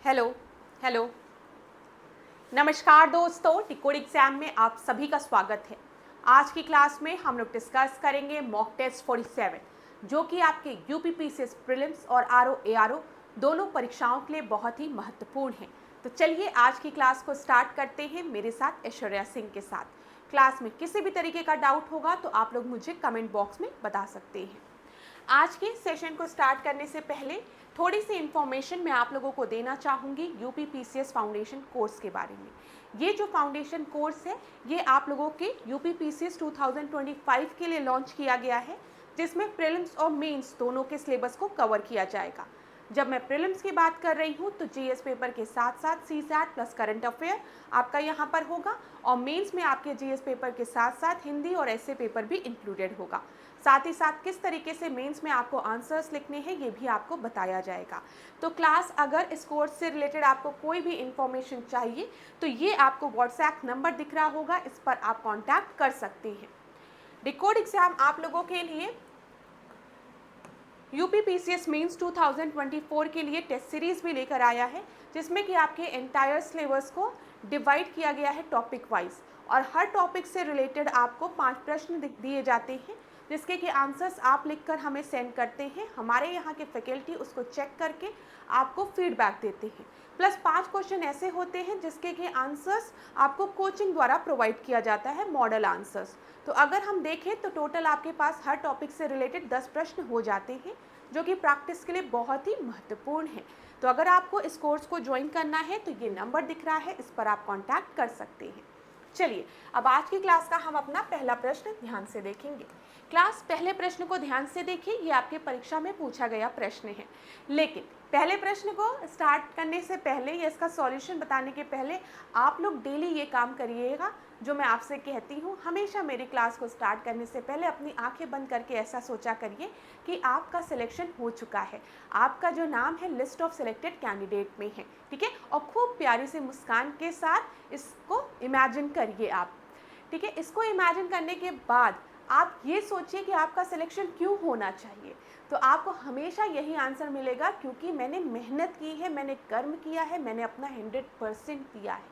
Hello hello नमस्कार दोस्तों, decode exam में आप सभी का स्वागत है। आज की क्लास में हम लोग डिस्कस करेंगे मॉक टेस्ट 47 जो कि आपके यूपीपीसीएस प्रीलिम्स और आरओ एआरओ दोनों परीक्षाओं के लिए बहुत ही महत्वपूर्ण है। तो चलिए आज की क्लास को स्टार्ट करते हैं मेरे साथ ऐश्वर्या सिंह के साथ। क्लास में किसी भी तरीके का डाउट होगा तो आप लोग मुझे कमेंट बॉक्स में बता सकते हैं। आज के सेशन को स्टार्ट करने से पहले थोड़ी सी इन्फॉर्मेशन मैं आप लोगों को देना चाहूँगी यूपीपीसीएस फाउंडेशन कोर्स के बारे में। ये जो फाउंडेशन कोर्स है ये आप लोगों के यूपीपीसीएस 2025 के लिए लॉन्च किया गया है, जिसमें प्रीलिम्स और मेंस दोनों के सिलेबस को कवर किया जाएगा। जब मैं प्रीलिम्स की बात कर रही हूँ तो जीएस पेपर के साथ साथ सीसैट प्लस करंट अफेयर आपका यहाँ पर होगा, और मेंस में आपके जीएस पेपर के साथ साथ हिंदी और ऐसे पेपर भी इंक्लूडेड होगा। साथ ही साथ किस तरीके से मेंस में आपको आंसर्स लिखने हैं ये भी आपको बताया जाएगा। तो क्लास अगर इस कोर्स से रिलेटेड आपको कोई भी इंफॉर्मेशन चाहिए तो ये आपको व्हाट्सएप नंबर दिख रहा होगा, इस पर आप कांटेक्ट कर सकते हैं। डिकोड एग्जाम आप लोगों के लिए यूपीपीसीएस मेंस 2024 के लिए टेस्ट सीरीज भी लेकर आया है, जिसमें कि आपके एंटायर सिलेबस को डिवाइड किया गया है टॉपिक वाइज, और हर टॉपिक से रिलेटेड आपको 5 प्रश्न दिए जाते हैं, जिसके कि आंसर्स आप लिखकर हमें सेंड करते हैं। हमारे यहाँ के फैकल्टी उसको चेक करके आपको फीडबैक देते हैं। प्लस 5 क्वेश्चन ऐसे होते हैं जिसके कि आंसर्स आपको कोचिंग द्वारा प्रोवाइड किया जाता है, मॉडल आंसर्स। तो अगर हम देखें तो टोटल आपके पास हर टॉपिक से रिलेटेड 10 प्रश्न हो जाते हैं, जो कि प्रैक्टिस के लिए बहुत ही महत्वपूर्ण है। तो अगर आपको इस कोर्स को ज्वाइन करना है तो ये नंबर दिख रहा है, इस पर आप कॉन्टैक्ट कर सकते हैं। चलिए अब आज की क्लास का हम अपना पहला प्रश्न ध्यान से देखेंगे। क्लास पहले प्रश्न को ध्यान से देखिए, ये आपके परीक्षा में पूछा गया प्रश्न है। लेकिन पहले प्रश्न को स्टार्ट करने से पहले या इसका सॉल्यूशन बताने के पहले आप लोग डेली ये काम करिएगा जो मैं आपसे कहती हूँ। हमेशा मेरी क्लास को स्टार्ट करने से पहले अपनी आंखें बंद करके ऐसा सोचा करिए कि आपका सिलेक्शन हो चुका है, आपका जो नाम है लिस्ट ऑफ सिलेक्टेड कैंडिडेट में है, ठीक है। और खूब प्यारी सी मुस्कान के साथ इसको इमेजिन करिए आप, ठीक है। इसको इमेजिन करने के बाद आप ये सोचिए कि आपका सिलेक्शन क्यों होना चाहिए। तो आपको हमेशा यही आंसर मिलेगा, क्योंकि मैंने मेहनत की है, मैंने कर्म किया है, मैंने अपना 100% दिया है।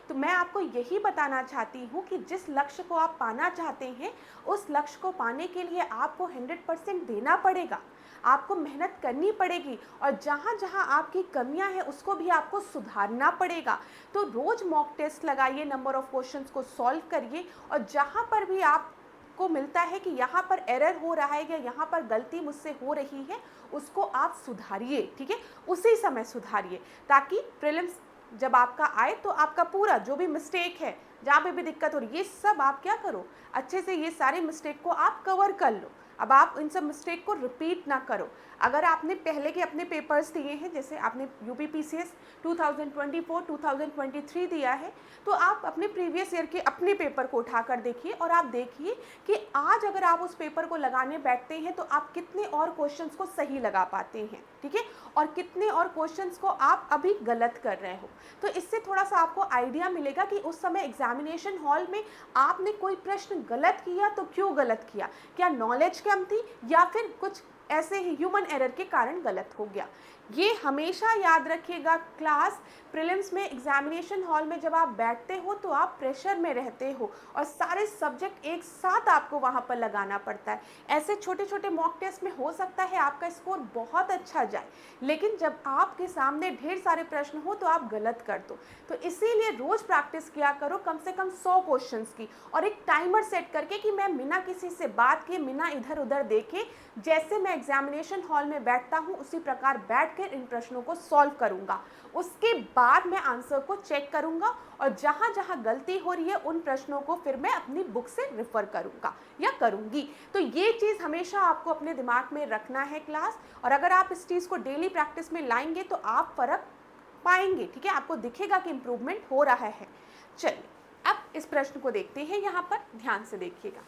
तो मैं आपको यही बताना चाहती हूँ कि जिस लक्ष्य को आप पाना चाहते हैं उस लक्ष्य को पाने के लिए आपको 100% देना पड़ेगा, आपको मेहनत करनी पड़ेगी, और जहाँ जहाँ आपकी कमियाँ हैं उसको भी आपको सुधारना पड़ेगा। तो रोज़ मॉक टेस्ट लगाइए, नंबर ऑफ़ क्वेश्चंस को सॉल्व करिए, और जहाँ पर भी आपको मिलता है कि यहाँ पर एरर हो रहा है या यहाँ पर गलती मुझसे हो रही है उसको आप सुधारिए, ठीक है। उसी समय सुधारिए, ताकि प्रीलिम्स जब आपका आए तो आपका पूरा जो भी मिस्टेक है, जहाँ पे भी दिक्कत हो रही है, ये सब आप क्या करो, अच्छे से ये सारे मिस्टेक को आप कवर कर लो। अब आप इन सब मिस्टेक को रिपीट ना करो। अगर आपने पहले के अपने पेपर्स दिए हैं, जैसे आपने यूपीपीसीएस 2024 2023 दिया है, तो आप अपने प्रीवियस ईयर के अपने पेपर को उठाकर देखिए, और आप देखिए कि आज अगर आप उस पेपर को लगाने बैठते हैं तो आप कितने और क्वेश्चंस को सही लगा पाते हैं, ठीक है, और कितने और क्वेश्चंस को आप अभी गलत कर रहे हो। तो इससे थोड़ा सा आपको आइडिया मिलेगा कि उस समय एग्जामिनेशन हॉल में आपने कोई प्रश्न गलत किया तो क्यों गलत किया, क्या नॉलेज कम थी या फिर कुछ ऐसे ही ह्यूमन एरर के कारण गलत हो गया। ये हमेशा याद रखिएगा। क्लास प्रीलिम्स में एग्जामिनेशन हॉल में जब आप बैठते हो तो आप प्रेशर में रहते हो, और सारे सब्जेक्ट एक साथ आपको वहाँ पर लगाना पड़ता है। ऐसे छोटे छोटे मॉक टेस्ट में हो सकता है आपका स्कोर बहुत अच्छा जाए, लेकिन जब आपके सामने ढेर सारे प्रश्न हो तो आप गलत कर दो। तो इसीलिए रोज़ प्रैक्टिस किया करो, कम से कम 100 क्वेश्चंस की, और एक टाइमर सेट करके कि मैं बिना किसी से बात किए, बिना इधर उधर देखे, जैसे मैं एग्जामिनेशन हॉल में बैठता हूँ उसी प्रकार बैठकर इन प्रश्नों को सॉल्व करूँगा। उसके बाद मैं आंसर को चेक करूँगा, और जहाँ जहाँ गलती हो रही है उन प्रश्नों को फिर मैं अपनी बुक से रेफर करूँगा या करूँगी। तो ये चीज़ हमेशा आपको अपने दिमाग में रखना है क्लास, और अगर आप इस चीज़ को डेली प्रैक्टिस में लाएंगे तो आप फ़र्क पाएंगे, ठीक है, आपको दिखेगा कि इम्प्रूवमेंट हो रहा है। चलिए अब इस प्रश्न को देखते हैं, यहाँ पर ध्यान से देखिएगा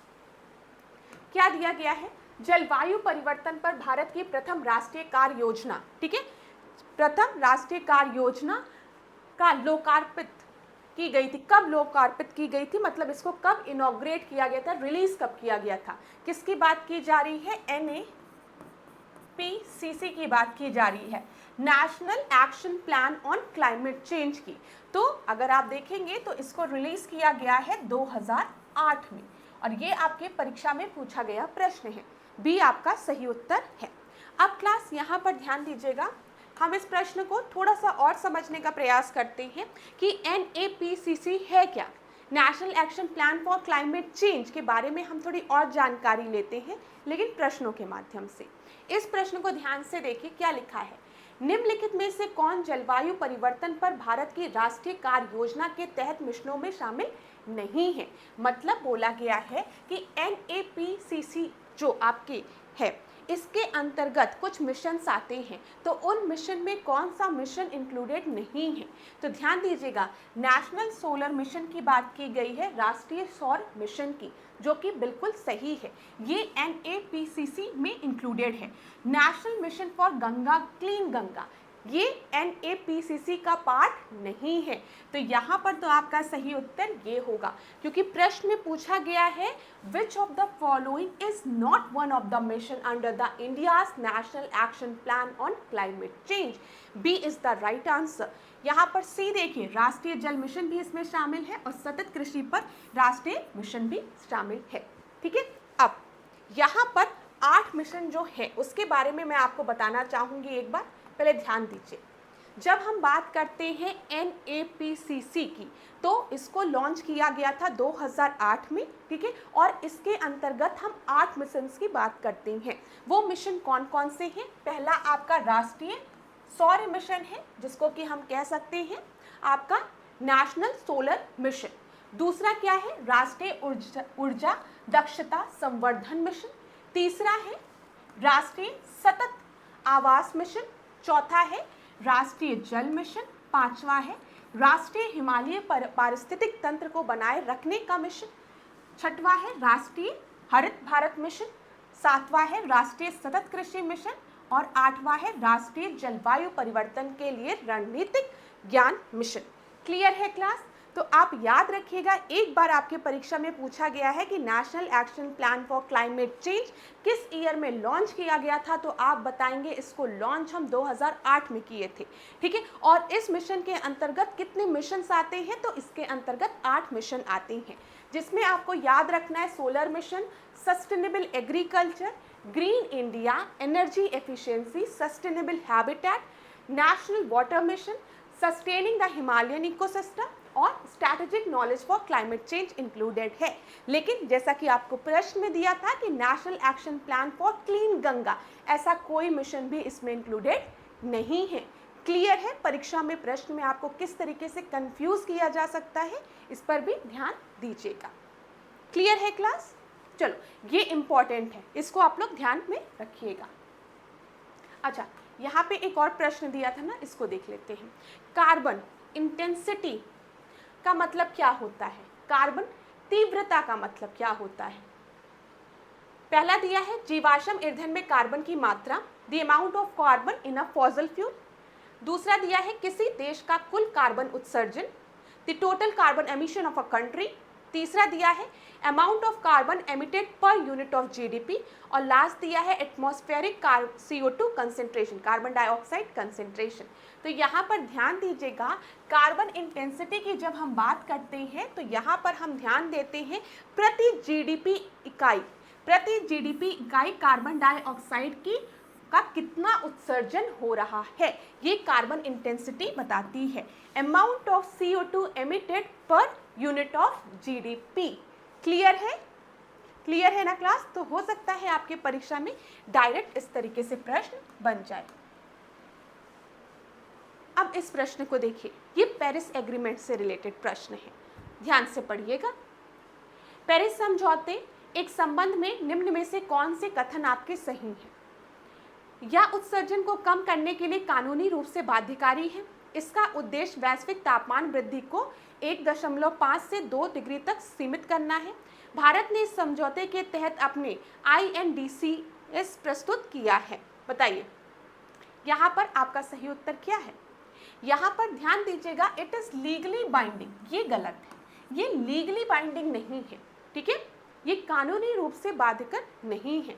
क्या दिया गया है। जलवायु परिवर्तन पर भारत की प्रथम राष्ट्रीय कार्य योजना, ठीक है, प्रथम राष्ट्रीय कार्य योजना का लोकार्पित की गई थी। कब लोकार्पित की गई थी, मतलब इसको कब इनॉग्रेट किया गया था, रिलीज कब किया गया था, किसकी बात की जा रही है, NAPCC की बात की जा रही है, national action plan on climate change की। तो अगर आप देखेंगे तो इसको रिलीज किया गया है 2008 में, और ये आपके परीक्षा में पूछा गया प्रश्न है। बी आपका सही उत्तर है। अब क्लास यहाँ पर ध्यान दीजिएगा, हम इस प्रश्न को थोड़ा सा और समझने का प्रयास करते हैं कि NAPCC है क्या। National action plan for climate change के बारे में हम थोड़ी और जानकारी लेते हैं, लेकिन प्रश्नों के माध्यम से। इस प्रश्न को ध्यान से देखिए, क्या लिखा है। निम्नलिखित में से कौन जलवायु परिवर्तन पर भारत की राष्ट्रीय कार्य योजना के तहत मिशनों में शामिल नहीं है। मतलब बोला गया है कि NAPCC जो आपकी है, इसके अंतर्गत कुछ मिशंस आते हैं, तो उन मिशन में कौन सा मिशन इंक्लूडेड नहीं है। तो ध्यान दीजिएगा, नेशनल सोलर मिशन की बात की गई है, राष्ट्रीय सौर मिशन की, जो कि बिल्कुल सही है, ये NAPCC में इंक्लूडेड है। National mission for Ganga, clean Ganga, ये NAPCC का पार्ट नहीं है। तो यहाँ पर तो आपका सही उत्तर ये होगा, क्योंकि प्रश्न में पूछा गया है which of the following is not one of the mission under the India's national action plan on climate change. B is the right answer. यहाँ पर सी देखिए, राष्ट्रीय जल मिशन भी इसमें शामिल है और सतत कृषि पर राष्ट्रीय मिशन भी शामिल है। ठीक है, अब यहाँ पर 8 मिशन जो है उसके बारे में मैं आपको बताना चाहूँगी। एक बार पहले ध्यान दीजिए, जब हम बात करते हैं NAPCC की, तो इसको लॉन्च किया गया था 2008 में। ठीक है, और इसके अंतर्गत हम 8 मिशंस की बात करते हैं। वो मिशन कौन कौन से हैं। पहला आपका राष्ट्रीय सौर मिशन है, जिसको कि हम कह सकते हैं आपका नेशनल सोलर मिशन। दूसरा क्या है, राष्ट्रीय ऊर्जा दक्षता संवर्धन मिशन। तीसरा है राष्ट्रीय सतत आवास मिशन। चौथा है राष्ट्रीय जल मिशन। पांचवा है राष्ट्रीय हिमालय पारिस्थितिक तंत्र को बनाए रखने का मिशन। छठवा है राष्ट्रीय हरित भारत मिशन। सातवां है राष्ट्रीय सतत कृषि मिशन। और आठवां है राष्ट्रीय जलवायु परिवर्तन के लिए रणनीतिक ज्ञान मिशन। क्लियर है क्लास। तो आप याद रखिएगा, एक बार आपके परीक्षा में पूछा गया है कि national action plan for climate change किस ईयर में लॉन्च किया गया था, तो आप बताएंगे इसको लॉन्च हम 2008 में किए थे। ठीक है, और इस मिशन के अंतर्गत कितने मिशंस आते हैं, तो इसके अंतर्गत 8 मिशन आते हैं, जिसमें आपको याद रखना है solar mission, sustainable agriculture, green India, energy efficiency, sustainable habitat, national water mission, sustaining the Himalayan ecosystem और strategic knowledge for climate change included है। लेकिन जैसा कि आपको प्रश्न में दिया था कि national action plan for clean Ganga, ऐसा कोई मिशन भी इसमें इंक्लूडेड नहीं है। क्लियर है। परीक्षा में प्रश्न में आपको किस तरीके से कंफ्यूज किया जा सकता है, इस पर भी ध्यान दीजिएगा। क्लियर है क्लास। चलो, ये इंपॉर्टेंट है, इसको आप लोग ध्यान में रखिएगा। अच्छा, यहाँ पे एक और प्रश्न दिया था ना, इसको देख लेते हैं। कार्बन इंटेंसिटी का मतलब क्या होता है, कार्बन तीव्रता का मतलब क्या होता है। पहला दिया है जीवाश्म ईंधन में कार्बन की मात्रा, the amount of carbon in a fossil fuel. दूसरा दिया है किसी देश का कुल कार्बन उत्सर्जन, the total carbon emission of a country. तीसरा दिया है amount of carbon emitted per unit of GDP। और लास्ट दिया है atmospheric CO2 concentration, carbon dioxide concentration. तो यहाँ पर ध्यान दीजिएगा, कार्बन इंटेंसिटी की जब हम बात करते हैं तो यहाँ पर हम ध्यान देते हैं प्रति GDP इकाई कार्बन डाइऑक्साइड की का कितना उत्सर्जन हो रहा है, ये कार्बन इंटेंसिटी बताती है। Amount of CO2 emitted per unit of GDP। Clear है, क्लियर है ना क्लास। तो हो सकता है आपके परीक्षा में डायरेक्ट इस तरीके से प्रश्न बन जाए। अब इस प्रश्न को देखिए, ये पेरिस एग्रीमेंट से रिलेटेड प्रश्न है, ध्यान से पढ़िएगा। पेरिस समझौते एक संबंध में निम्न में से कौन से कथन आपके सही हैं। या उत्सर्जन को कम करने के लिए कानूनी रूप से बाध्यकारी है। इसका उद्देश्य वैश्विक तापमान वृद्धि को 1.5 से 2 डिग्री तक सीमित करना है। भारत ने इस समझौते के तहत अपने INDCS प्रस्तुत किया है। बताइए यहाँ पर आपका सही उत्तर क्या है। यहाँ पर ध्यान दीजिएगा, इट इज लीगली बाइंडिंग, ये गलत है, ये लीगली बाइंडिंग नहीं है। ठीक है, ये कानूनी रूप से बाध्यकर नहीं है।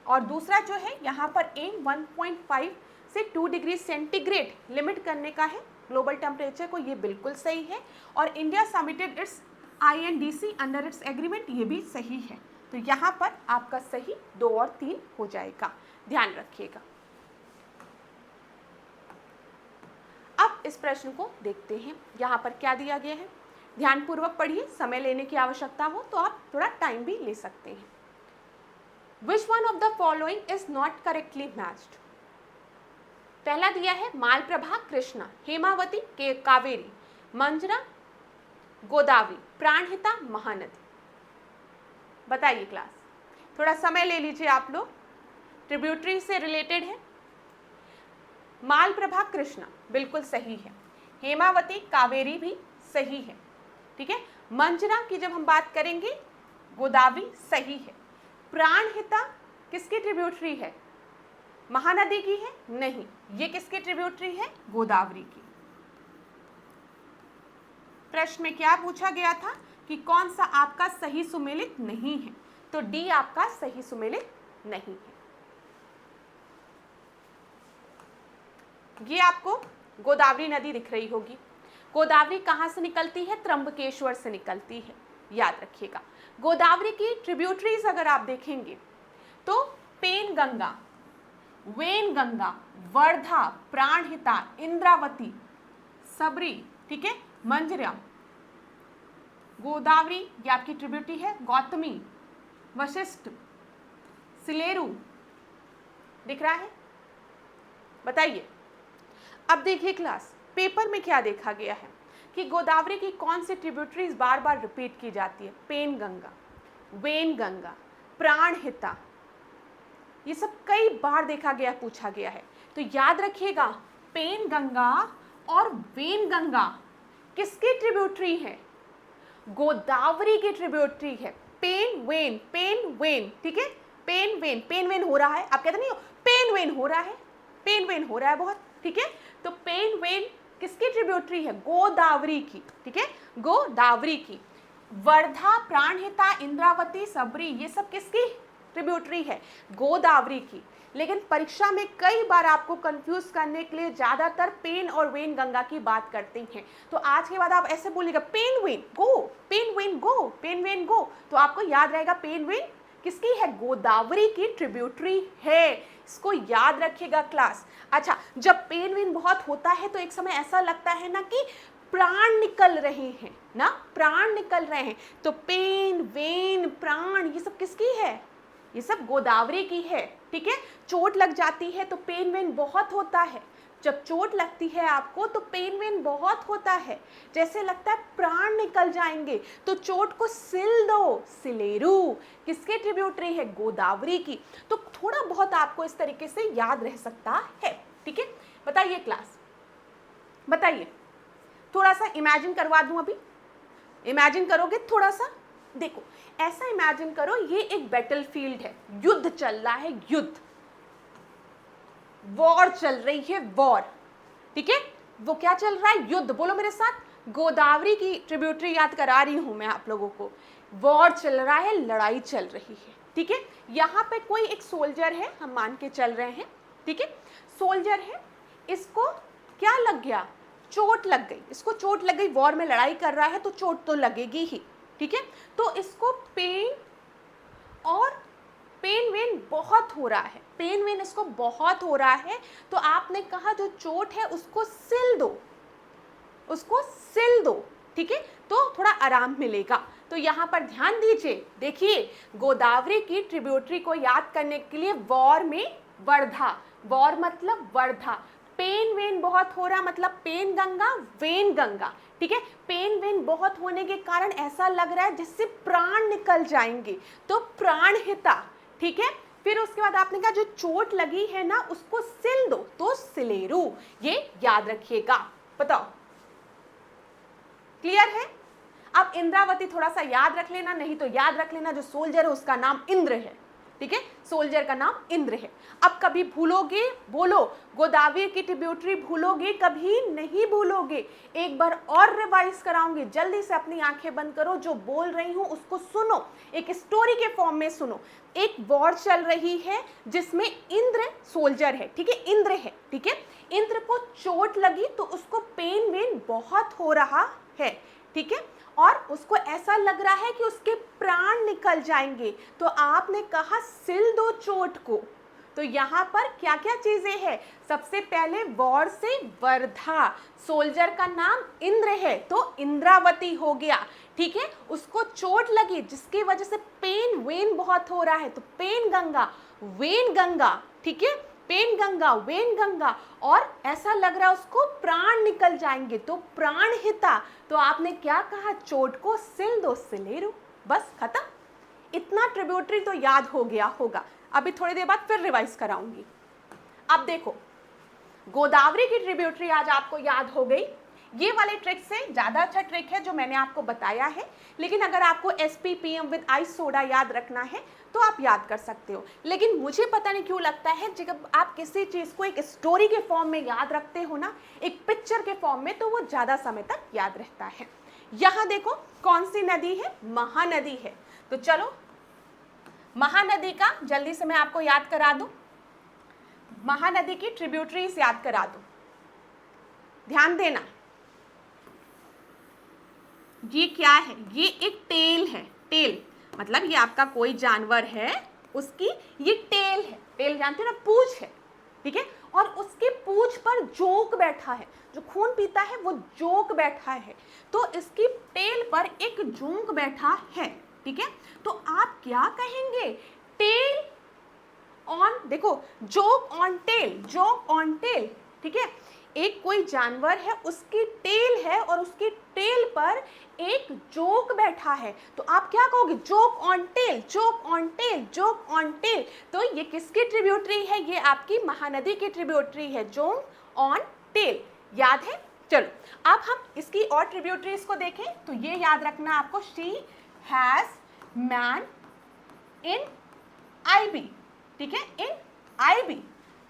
और दूसरा जो है यहाँ पर एम 1.5 से 2 डिग्री सेंटीग्रेड लिमिट करने का है ग्लोबल टेम्परेचर को, ये बिल्कुल सही है। और India submitted it's INDC under its agreement, ये भी सही है। तो यहाँ पर आपका सही 2 और 3 हो जाएगा, ध्यान रखिएगा। अब इस प्रश्न को देखते हैं, यहाँ पर क्या दिया गया है, ध्यानपूर्वक पढ़िए, समय लेने की आवश्यकता हो तो आप थोड़ा टाइम भी ले सकते हैं। Which one of the following is not correctly matched? पहला दिया है मालप्रभा कृष्णा, हेमावती के कावेरी, मंजरा गोदावरी, प्राणहिता महानदी। बताइए क्लास, थोड़ा समय ले लीजिए आप लोग, ट्रिब्यूटरी से रिलेटेड है। मालप्रभा कृष्णा बिल्कुल सही है, हेमावती कावेरी भी सही है, ठीक है। मंजरा की जब हम बात करेंगे गोदावरी सही है। प्राणहिता किसकी ट्रिब्यूटरी है, महानदी की है? नहीं, ये किसकी ट्रिब्यूटरी है, गोदावरी की। प्रश्न में क्या पूछा गया था कि कौन सा आपका सही सुमेलित नहीं है, तो डी आपका सही सुमेलित नहीं है। ये आपको गोदावरी नदी दिख रही होगी। गोदावरी कहाँ से निकलती है, त्र्यंबकेश्वर से निकलती है, याद रखिएगा। गोदावरी की ट्रिब्यूटरीज अगर आप देखेंगे तो पेन गंगा, वेन गंगा, वर्धा, प्राणहिता, इंद्रावती, सबरी, ठीक है, मंजरा, गोदावरी ये आपकी ट्रिब्यूटरी है, गौतमी, वशिष्ठ, सिलेरू, दिख रहा है? बताइए। अब देखिए क्लास, पेपर में क्या देखा गया है कि गोदावरी की कौन सी ट्रिब्यूटरीज बार बार रिपीट की जाती है, पेन गंगा, वेन गंगा, प्राणहिता, ये सब कई बार देखा गया, पूछा गया है। तो याद रखिएगा, पेन गंगा और वेन गंगा किसकी ट्रिब्यूटरी है, गोदावरी की ट्रिब्यूटरी है। पेन वेन, ठीक है, पेन वेन हो रहा है, आप कहते नहीं हो पेन वेन हो रहा है, पेन वेन हो रहा है बहुत, ठीक है। तो पेन वेन किसकी ट्रिब्यूटरी है, गोदावरी की, ठीक है, गोदावरी की। वर्धा, प्राणहिता, इंद्रावती, सबरी, ये सब किसकी ट्रिब्यूटरी है, गोदावरी की। लेकिन परीक्षा में कई बार आपको कंफ्यूज करने के लिए ज्यादातर पेन और वेन गंगा की बात करते हैं। तो आज के बाद आप ऐसे बोलिएगा पेन वेन गो, पेन वेन गो, पेन वेन गो, तो आपको याद रहेगा पेन वेन किसकी है, गोदावरी की ट्रिब्यूटरी है। इसको याद रखिएगा क्लास। अच्छा, जब पेन वेन बहुत होता है तो एक समय ऐसा लगता है ना कि प्राण निकल रहे हैं ना, प्राण निकल रहे हैं, तो पेन वेन प्राण ये सब किसकी है, ये सब गोदावरी की है, ठीक है। चोट लग जाती है तो पेन वेन बहुत होता है, जब चोट लगती है आपको तो पेन वेन बहुत होता है, जैसे लगता है प्राण निकल जाएंगे, तो चोट को सिल दो, सिलेरू किसके ट्रिब्यूटरी है, गोदावरी की। तो थोड़ा बहुत आपको इस तरीके से याद रह सकता है, ठीक है। बताइए क्लास, बताइए, थोड़ा सा इमेजिन करवा दूं, अभी इमेजिन करोगे थोड़ा सा, देखो ऐसा इमेजिन करो ये एक बैटलफील्ड है, युद्ध चल रहा है, युद्ध, वॉर चल रही है, वॉर, ठीक है। वो क्या चल रहा है, युद्ध, बोलो मेरे साथ, गोदावरी की ट्रिब्यूटरी याद करा रही हूं मैं आप लोगों को। वॉर चल रहा है, लड़ाई चल रही है, ठीक है। यहाँ पे कोई एक सोल्जर है, हम मान के चल रहे हैं, ठीक है, सोल्जर है, इसको क्या लग गया, चोट लग गई, इसको चोट लग गई, वॉर में लड़ाई कर रहा है तो चोट तो लगेगी ही, ठीक है। तो इसको पेन और पेन वेन बहुत हो रहा है, पेन वेन इसको बहुत हो रहा है, तो आपने कहा जो चोट है उसको सिल दो, उसको सिल दो, ठीक है, तो थोड़ा आराम मिलेगा। तो यहाँ पर ध्यान दीजिए, देखिए गोदावरी की ट्रिब्यूटरी को याद करने के लिए वॉर में वर्धा, वॉर मतलब वर्धा, पेन वेन बहुत हो रहा मतलब पेन गंगा, वेन गंगा, ठीक है। पेन वेन बहुत होने के कारण ऐसा लग रहा है जिससे प्राण निकल जाएंगे, तो प्राणहिता, ठीक है। फिर उसके बाद आपने कहा जो चोट लगी है ना उसको सिल दो, तो सिलेरू, ये याद रखिएगा। बताओ क्लियर है? अब इंद्रावती थोड़ा सा याद रख लेना, नहीं तो याद रख लेना जो सोल्जर है उसका नाम इंद्र है, ठीक है, सोल्जर का नाम इंद्र है। अब कभी भूलोगे, बोलो, गोदावरी की ट्रिब्यूटरी भूलोगे? कभी नहीं भूलोगे। एक बार और रिवाइज कराऊंगी, जल्दी से अपनी आंखें बंद करो, जो बोल रही हूं उसको सुनो, एक स्टोरी के फॉर्म में सुनो। एक वॉर चल रही है जिसमें इंद्र सोल्जर है, ठीक है, इंद्र है, ठीक है। इंद्र को चोट लगी तो उसको पेन वेन बहुत हो रहा है, ठीक है, और उसको ऐसा लग रहा है कि उसके प्राण निकल जाएंगे। तो आपने कहा सिल दो चोट को। तो यहाँ पर क्या क्या चीजें हैं? सबसे पहले वॉर से वर्धा, सोल्जर का नाम इंद्र है तो इंद्रावती हो गया, ठीक है। उसको चोट लगी जिसकी वजह से पेन वेन बहुत हो रहा है, तो पेन गंगा, वेन गंगा, ठीक है, पेन गंगा, वेन गंगा, और ऐसा लग रहा है उसको प्राण निकल जाएंगे तो प्राण हिता। तो आपने क्या कहा? चोट को सिल दो सिलेरू, बस खत्म। इतना ट्रिब्यूटरी तो याद हो गया होगा। अभी थोड़ी देर बाद फिर रिवाइज कराऊंगी। अब देखो, गोदावरी की ट्रिब्यूटरी आज आपको याद हो गई। ये वाले ट्रिक से ज़्यादा अच्छा ट्रिक है जो मैंने आपको बताया है, लेकिन अगर आपको SPPM विद आइस सोडा याद रखना है तो आप याद कर सकते हो। लेकिन मुझे पता नहीं क्यों लगता है जब आप किसी चीज़ को एक स्टोरी के फॉर्म में याद रखते हो ना, एक पिक्चर के फॉर्म में, तो वो ज़्यादा समय तक याद रहता है। यहाँ देखो कौन सी नदी है? महानदी है। तो चलो महानदी का जल्दी से मैं आपको याद करा दूं, महानदी की ट्रिब्यूटरीज याद करा दूं। ध्यान देना, ये क्या है? ये एक टेल है। टेल मतलब ये आपका कोई जानवर है, उसकी ये टेल है। टेल जानते हो ना, पूंछ है, ठीक है, और उसके पूंछ पर जोंक बैठा है। जो खून पीता है वो जोंक बैठा है, तो इसकी टेल पर एक जोंक बैठा है, ठीक है। तो आप क्या कहेंगे? टेल ऑन, देखो, joke on tail, joke on tail, ठीक है। एक कोई जानवर है, उसकी टेल है और उसकी टेल पर एक जोक बैठा है, तो आप क्या कहोगे? Joke on tail, joke on tail, joke on tail. तो ये किसकी ट्रिब्यूटरी है? ये आपकी महानदी की ट्रिब्यूटरी है, जोक ऑन टेल। याद है? चलो अब हम इसकी और ट्रिब्यूटरीज को देखें। तो ये याद रखना आपको, she has man in IB, ठीक है, in IB,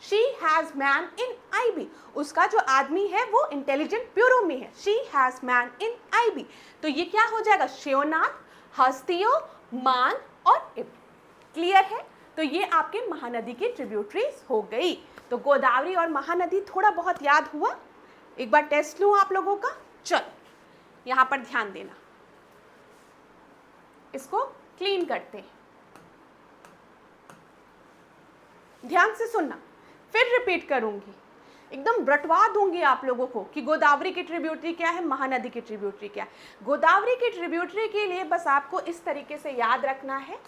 she has man in IB. उसका जो आदमी है वो इंटेलिजेंट ब्यूरो में है, she has man in IB. तो ये क्या हो जाएगा? श्योनाथ, हस्तियो, मान और इब। क्लियर है? तो ये आपके महानदी की ट्रिब्यूटरीज हो गई। तो गोदावरी और महानदी थोड़ा बहुत याद हुआ। एक बार टेस्ट लूं आप लोगों का। चलो यहां पर ध्यान देना, इसको क्लीन करते हैं, ध्यान से सुनना, फिर रिपीट करूंगी, एकदम रटवा दूंगी आप लोगों को कि गोदावरी की ट्रिब्यूटरी क्या है, महानदी की ट्रिब्यूटरी क्या है। गोदावरी की ट्रिब्यूटरी के लिए बस आपको इस तरीके से याद रखना है।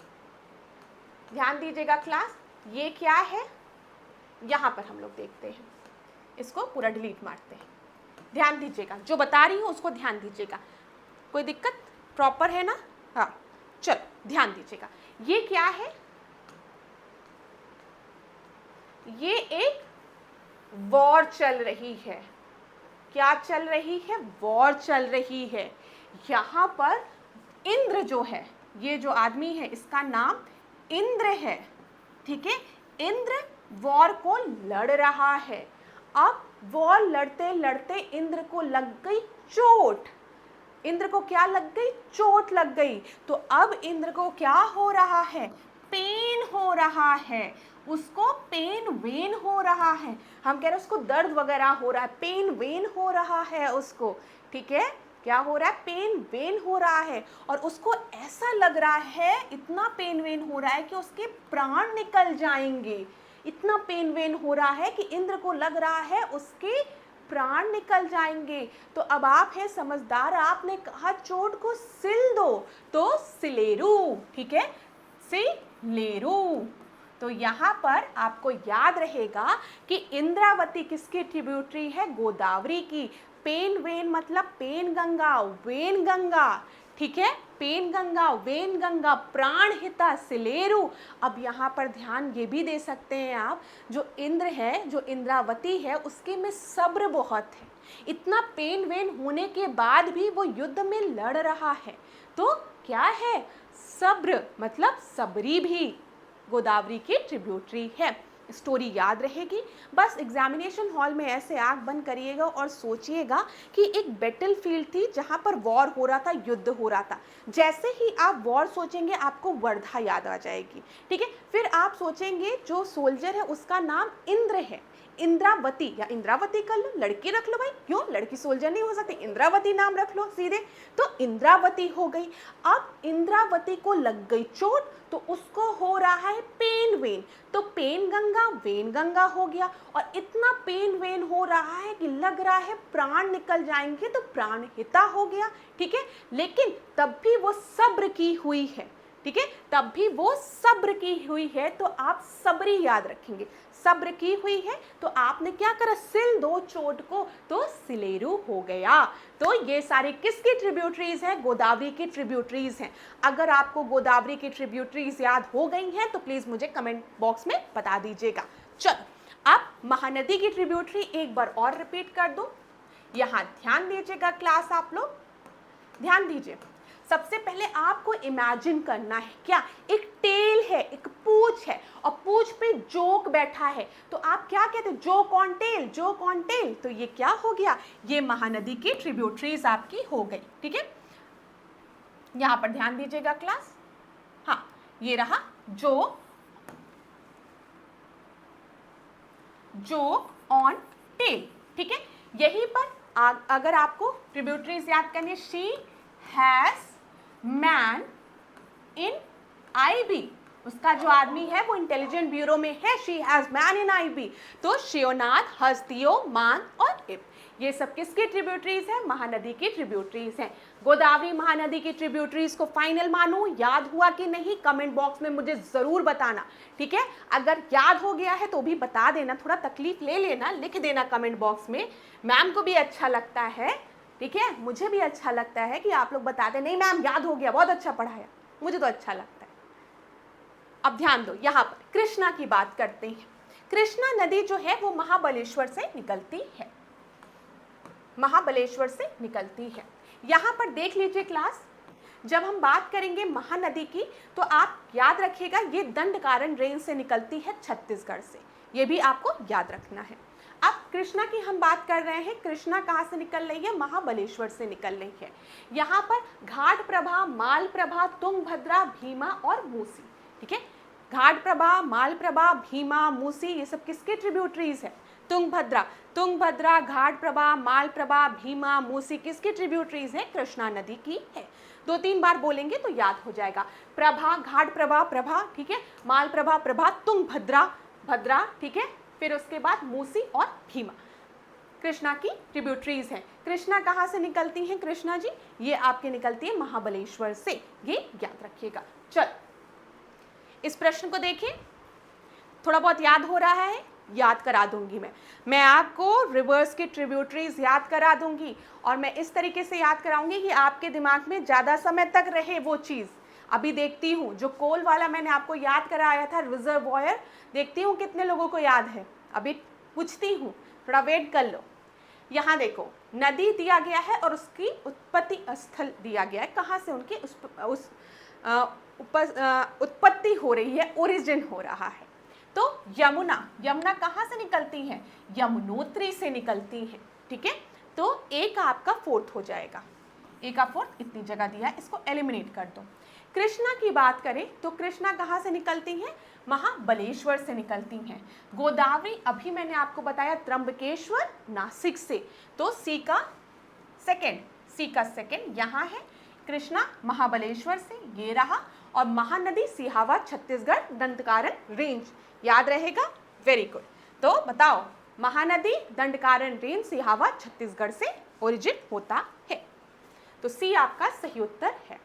ध्यान दीजिएगा क्लास, ये क्या है? यहां पर हम लोग देखते हैं, इसको पूरा डिलीट मारते हैं। ध्यान दीजिएगा, जो बता रही हूं उसको ध्यान दीजिएगा। कोई दिक्कत? प्रॉपर है ना? हाँ, चलो ध्यान दीजिएगा। ये क्या है? ये एक वॉर चल रही है। क्या चल रही है? वॉर चल रही है। यहाँ पर इंद्र जो है, ये जो आदमी है इसका नाम इंद्र है, ठीक है। इंद्र वॉर को लड़ रहा है। अब वॉर लड़ते लड़ते इंद्र को लग गई चोट। इंद्र को क्या लग गई? चोट लग गई। तो अब इंद्र को क्या हो रहा है? पेन हो रहा है, उसको पेन वेन हो रहा है। हम कह रहे हैं उसको दर्द वगैरह हो रहा है, पेन वेन हो रहा है उसको, ठीक है। क्या हो रहा है? पेन वेन हो रहा है, और उसको ऐसा लग रहा है, इतना पेन वेन हो रहा है कि उसके प्राण निकल जाएंगे। इतना पेन वेन हो रहा है कि इंद्र को लग रहा है उसके प्राण निकल जाएंगे। तो अब आप हैं समझदार, आपने कहा चोट को सिल दो, तो सिलेरू, ठीक है, सिलेरू। तो यहाँ पर आपको याद रहेगा कि इंद्रावती किसकी ट्रिब्यूटरी है? गोदावरी की। पेन वेन मतलब पेन गंगा, वेन गंगा, ठीक है, पेन गंगा, वेन गंगा, प्राण हिता, सिलेरू। अब यहाँ पर ध्यान ये भी दे सकते हैं आप, जो इंद्र है, जो इंद्रावती है, उसके में सब्र बहुत है। इतना पेन वेन होने के बाद भी वो युद्ध में लड़ रहा है। तो क्या है? सब्र मतलब सबरी भी, गोदावरी की ट्रिब्यूटरी है। स्टोरी याद रहेगी। बस एग्जामिनेशन हॉल में ऐसे आंख बंद करिएगा और सोचिएगा कि एक बैटल फील्ड थी जहां पर वॉर हो रहा था, युद्ध हो रहा था। जैसे ही आप वॉर सोचेंगे आपको वर्धा याद आ जाएगी, ठीक है। फिर आप सोचेंगे जो सोल्जर है उसका नाम इंद्र है, इंद्रावती या इंद्रावती कर लो, लड़की रख लो भाई, क्यों लड़की सोल्जर नहीं हो सकती, इंद्रावती नाम रख लो सीधे, तो इंद्रावती हो गई। अब इंद्रावती को लग गई चोट तो उसको हो रहा है पेन वेन, तो पेन गंगा वेन गंगा हो गया, और इतना पेन वेन हो रहा है कि लग रहा है प्राण निकल जाएंगे, तो प्राण हिता हो गया, ठीक है। लेकिन तब भी वो सब्र की हुई है, ठीक है, तब भी वो सब्र की हुई है, तो आप सबरी याद रखेंगे, सब्र की हुई है, तो आपने क्या करा, सिल दो चोट को तो सिलेरू हो गया। तो ये सारी किसकी ट्रिब्यूटरीज हैं, गोदावरी की ट्रिब्यूटरीज हैं। अगर आपको गोदावरी की ट्रिब्यूटरीज याद हो गई हैं तो प्लीज मुझे कमेंट बॉक्स में बता दीजिएगा। चलो अब महानदी की ट्रिब्यूटरी एक बार और रिपीट कर दो, यहाँ ध्यान दीजिएगा क्लास, आप लोग ध्यान दीजिए। सबसे पहले आपको इमेजिन करना है, क्या एक टेल है, एक पूंछ है, और पूंछ पे जोक बैठा है, तो आप क्या कहते हैं, joke on tail, joke on tail. तो ये क्या हो गया, ये महानदी की ट्रिब्यूटरीज आपकी हो गई, ठीक है। यहां पर ध्यान दीजिएगा क्लास, हाँ ये रहा जोक ऑन टेल, ठीक है। यहीं पर अगर आपको ट्रिब्यूटरीज याद करनी है, she has man in IB, उसका जो आदमी है वो इंटेलिजेंट ब्यूरो में है, she has man in IB, तो शिवनाथ, हस्तियो, मान और इब, ये सब किसकी ट्रिब्यूटरीज है, महानदी की ट्रिब्यूटरीज हैं। गोदावरी महानदी की ट्रिब्यूटरीज को फाइनल मानूं, याद हुआ कि नहीं, कमेंट बॉक्स में मुझे जरूर बताना, ठीक है। अगर याद हो गया है तो भी बता देना, थोड़ा तकलीफ ले लेना, लिख देना कमेंट बॉक्स में, मैम को भी अच्छा लगता है, ठीक है, मुझे भी अच्छा लगता है कि आप लोग बताते नहीं मैम याद हो गया, बहुत अच्छा पढ़ाया, मुझे तो अच्छा लगता है। अब ध्यान दो, यहाँ पर कृष्णा की बात करते हैं। कृष्णा नदी जो है वो महाबलेश्वर से निकलती है, महाबलेश्वर से निकलती है। यहाँ पर देख लीजिए क्लास, जब हम बात करेंगे महानदी की तो आप याद रखिएगा ये दंडकारण्य रेंज से निकलती है छत्तीसगढ़ से, ये भी आपको याद रखना है। अब कृष्णा की हम बात कर रहे हैं, कृष्णा कहाँ से निकल रही है, महाबलेश्वर से निकल रही है। यहाँ पर घाटप्रभा, मालप्रभा, तुंगभद्रा, भीमा और मूसी, ठीक है। घाटप्रभा, मालप्रभा, भीमा, मूसी, ये सब किसके ट्रिब्यूटरीज है, तुंगभद्रा, तुंगभद्रा, घाटप्रभा, मालप्रभा, भीमा, मूसी किसकी ट्रिब्यूटरीज है, कृष्णा नदी की है। 2-3 बार बोलेंगे तो याद हो जाएगा। प्रभा, घाटप्रभा, प्रभा, ठीक है, मालप्रभा, प्रभा, तुंगभद्रा, भद्रा, ठीक है, फिर उसके बाद मूसी और भीमा कृष्णा की ट्रिब्यूटरीज हैं। कृष्णा कहाँ से निकलती हैं कृष्णा जी, ये आपके निकलती है महाबलेश्वर से, ये याद रखिएगा। चल इस प्रश्न को देखिए, थोड़ा बहुत याद हो रहा है, याद करा दूंगी मैं आपको रिवर्स की ट्रिब्यूटरीज याद करा दूंगी, और मैं इस तरीके से याद कराऊंगी कि आपके दिमाग में ज़्यादा समय तक रहे वो चीज़। अभी देखती हूँ जो कोल वाला मैंने आपको याद कराया था रिजर्वॉयर, देखती हूँ कितने लोगों को याद है, अभी पूछती हूँ, थोड़ा वेट कर लो। यहाँ देखो नदी दिया गया है और उसकी उत्पत्ति स्थल दिया गया है, कहाँ से उनकी उत्पत्ति हो रही है, ओरिजिन हो रहा है। तो यमुना, यमुना कहाँ से निकलती है, यमुनोत्री से निकलती है, ठीक है। तो ए का आपका 4th हो जाएगा, ए का 4th इतनी जगह दिया है, इसको एलिमिनेट कर दो। कृष्णा की बात करें तो कृष्णा कहाँ से निकलती हैं, महाबलेश्वर से निकलती हैं। गोदावरी अभी मैंने आपको बताया त्र्यंबकेश्वर, नासिक से, तो सी का सेकंड यहाँ है। कृष्णा महाबलेश्वर से, ये रहा, और महानदी सिहावा, छत्तीसगढ़, दंडकारण्य रेंज, याद रहेगा, वेरी गुड। तो बताओ महानदी दंडकारण्य रेंज सिहावा छत्तीसगढ़ से ओरिजिन होता है, तो सी आपका सही उत्तर है।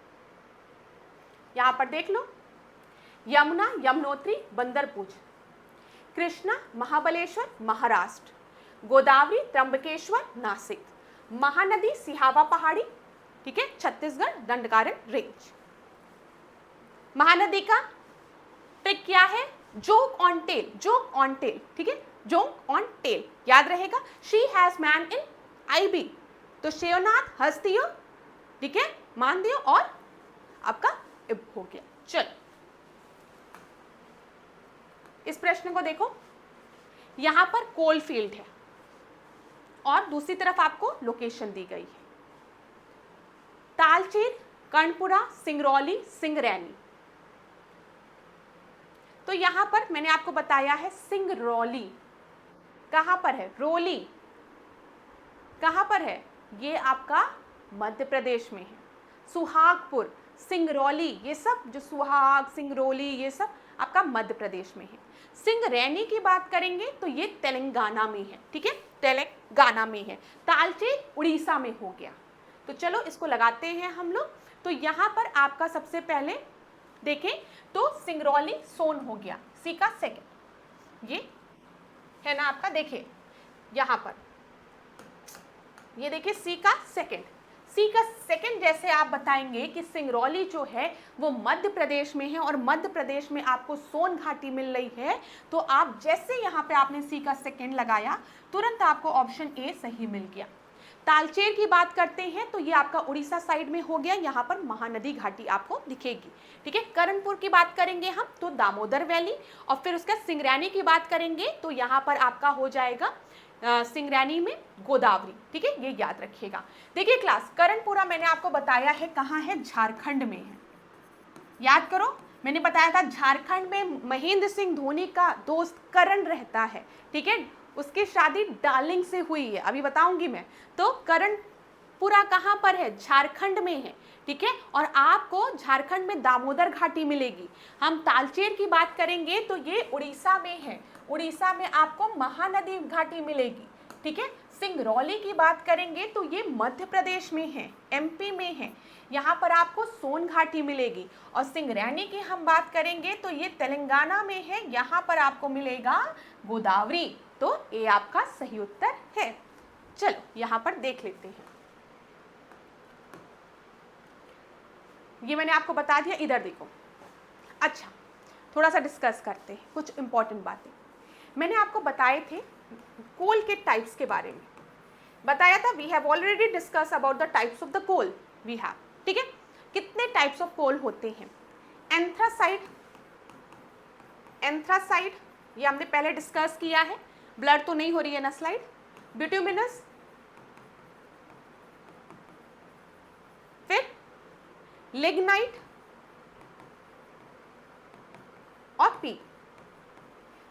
यहाँ पर देख लो, यमुना यमुनोत्री बंदरपूज, कृष्णा महाबलेश्वर महाराष्ट्र, गोदावरी त्र्यंबकेश्वर नासिक, महानदी सिहावा पहाड़ी, ठीक है, छत्तीसगढ़ दंडकारण्य रेंज। महानदी का ट्रिक क्या है, joke on tail, joke on tail, ठीक है, जोक ऑन टेल याद रहेगा। She has man in IB, तो शिवनाथ, हस्तियो, ठीक है, मान दियो, और आपका इब हो गया। चल इस प्रश्न को देखो, यहाँ पर कोल फील्ड है और दूसरी तरफ आपको लोकेशन दी गई है, तालचेर, कर्णपुरा, सिंगरौली, सिंगरैनी। तो यहाँ पर मैंने आपको बताया है सिंगरौली कहाँ पर है, रोली कहाँ पर है, ये आपका मध्य प्रदेश में है। सुहागपुर, सिंगरौली, ये सब जो सुहाग, सिंगरौली, ये सब आपका मध्य प्रदेश में है। सिंगरैनी की बात करेंगे तो ये तेलंगाना में है, ठीक है, तेलंगाना में है। तालचेर उड़ीसा में हो गया। तो चलो इसको लगाते हैं हम लोग। तो यहाँ पर आपका सबसे पहले देखें तो सिंगरौली सोन हो गया, सी का सेकंड, ये है ना आपका, देखिए यहाँ पर ये देखिए सी का सेकंड, सी का सेकंड जैसे आप बताएंगे कि सिंगरौली जो है वो मध्य प्रदेश में है और मध्य प्रदेश में आपको सोन घाटी मिल रही है, तो आप जैसे यहाँ पे आपने सी का सेकंड लगाया तुरंत आपको ऑप्शन ए सही मिल गया। तालचेर की बात करते हैं तो ये आपका उड़ीसा साइड में हो गया, यहाँ पर महानदी घाटी आपको दिखेगी, ठीक है। कर्णपुर की बात करेंगे हम तो दामोदर वैली, और फिर उसका सिंगरैनी की बात करेंगे तो यहाँ पर आपका हो जाएगा सिंगरैनी में गोदावरी, ठीक है, ये याद रखिएगा। देखिए क्लास, कर्णपुरा मैंने आपको बताया है कहाँ है, झारखंड में है, याद करो, मैंने बताया था झारखंड में महेंद्र सिंह धोनी का दोस्त करण रहता है, ठीक है, उसकी शादी डार्लिंग से हुई है, अभी बताऊंगी मैं। तो कर्णपुरा कहाँ पर है, झारखंड में है, ठीक है, और आपको झारखंड में दामोदर घाटी मिलेगी। हम तालचेर की बात करेंगे तो ये उड़ीसा में है, उड़ीसा में आपको महानदी घाटी मिलेगी, ठीक है। सिंगरौली की बात करेंगे तो ये मध्य प्रदेश में है, एमपी में है, यहाँ पर आपको सोन घाटी मिलेगी। और सिंगरैनी की हम बात करेंगे तो ये तेलंगाना में है, यहाँ पर आपको मिलेगा गोदावरी। तो ये आपका सही उत्तर है। चलो यहाँ पर देख लेते हैं, ये मैंने आपको बता दिया, इधर देखो। अच्छा, थोड़ा सा डिस्कस करते हैं कुछ इंपॉर्टेंट बातें। मैंने आपको बताए थे कोल के टाइप्स के बारे में, बताया था, we have already discuss about the types of the coal we have, ठीक है। कितने टाइप्स ऑफ कोल होते हैं, एंथ्रासाइट, एंथ्रासाइट ये हमने पहले डिस्कस किया है, ब्लर तो नहीं हो रही है ना स्लाइड, बिट्यूमिनस, फिर लिग्नाइट और पी।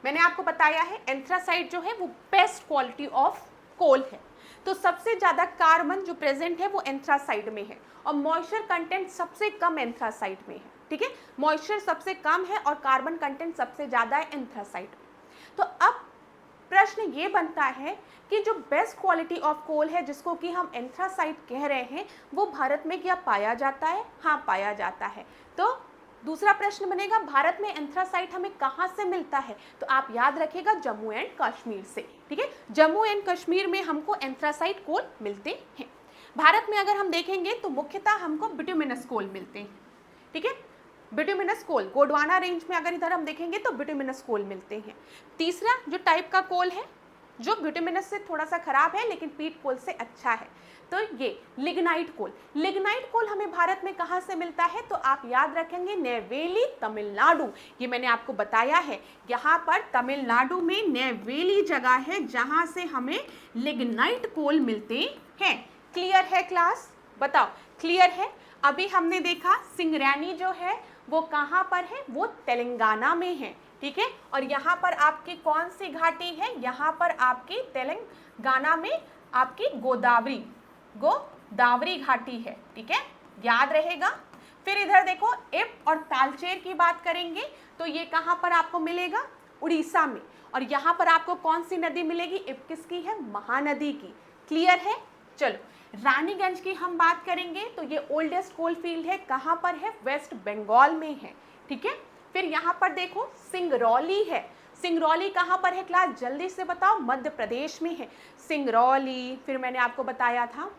मैंने आपको बताया है एंथ्रासाइट जो है वो बेस्ट क्वालिटी ऑफ कोल है, तो सबसे ज्यादा कार्बन जो प्रेजेंट है वो एंथ्रासाइट में है और मॉइस्चर कंटेंट सबसे कम एंथ्रासाइट में है, ठीक है, मॉइस्चर सबसे कम है और कार्बन कंटेंट सबसे ज्यादा है एंथ्रासाइट में। तो अब प्रश्न ये बनता है कि जो बेस्ट क्वालिटी ऑफ कोल है जिसको कि हम एंथ्रासाइट कह रहे हैं वो भारत में क्या पाया जाता है, हाँ पाया जाता है। तो दूसरा प्रश्न बनेगा भारत में एंथ्रासाइट हमें कहाँ से मिलता है, तो आप याद रखिएगा जम्मू एंड कश्मीर से, ठीक है, जम्मू एंड कश्मीर में हमको एंथ्रासाइट कोल मिलते हैं। भारत में अगर हम देखेंगे तो मुख्यतः हमको बिट्यूमिनस कोल मिलते हैं, ठीक है, बिट्यूमिनस कोल गोंडवाना रेंज में अगर इधर हम देखेंगे तो बिट्यूमिनस कोल मिलते हैं। तीसरा जो टाइप का कोल है जो बिट्यूमिनस से थोड़ा सा खराब है लेकिन पीट कोल से अच्छा है, तो ये लिग्नाइट कोल। लिग्नाइट कोल हमें भारत में कहाँ से मिलता है, तो आप याद रखेंगे नेवेली तमिलनाडु, ये मैंने आपको बताया है, यहाँ पर तमिलनाडु में नेवेली जगह है जहाँ से हमें लिग्नाइट कोल मिलते हैं। क्लियर है क्लास, बताओ क्लियर है। अभी हमने देखा सिंगरैनी जो है वो कहाँ पर है, वो तेलंगाना में है, ठीक है, और यहाँ पर आपकी कौन सी घाटी है, यहाँ पर आपकी तेलंगाना में आपकी गोदावरी घाटी है, ठीक है, याद रहेगा। फिर इधर देखो इब और तालचेर की बात करेंगे तो ये कहाँ पर आपको मिलेगा, उड़ीसा में, और यहाँ पर आपको कौन सी नदी मिलेगी, इब किसकी है, महानदी की। क्लियर है। चलो रानीगंज की हम बात करेंगे तो ये ओल्डेस्ट कोल फील्ड है, कहाँ पर है, वेस्ट बंगाल में है, ठीक है। फिर यहाँ पर देखो सिंगरौली है, सिंगरौली कहाँ पर है क्लास, जल्दी से बताओ, मध्य प्रदेश में है सिंगरौली। फिर मैंने आपको बताया था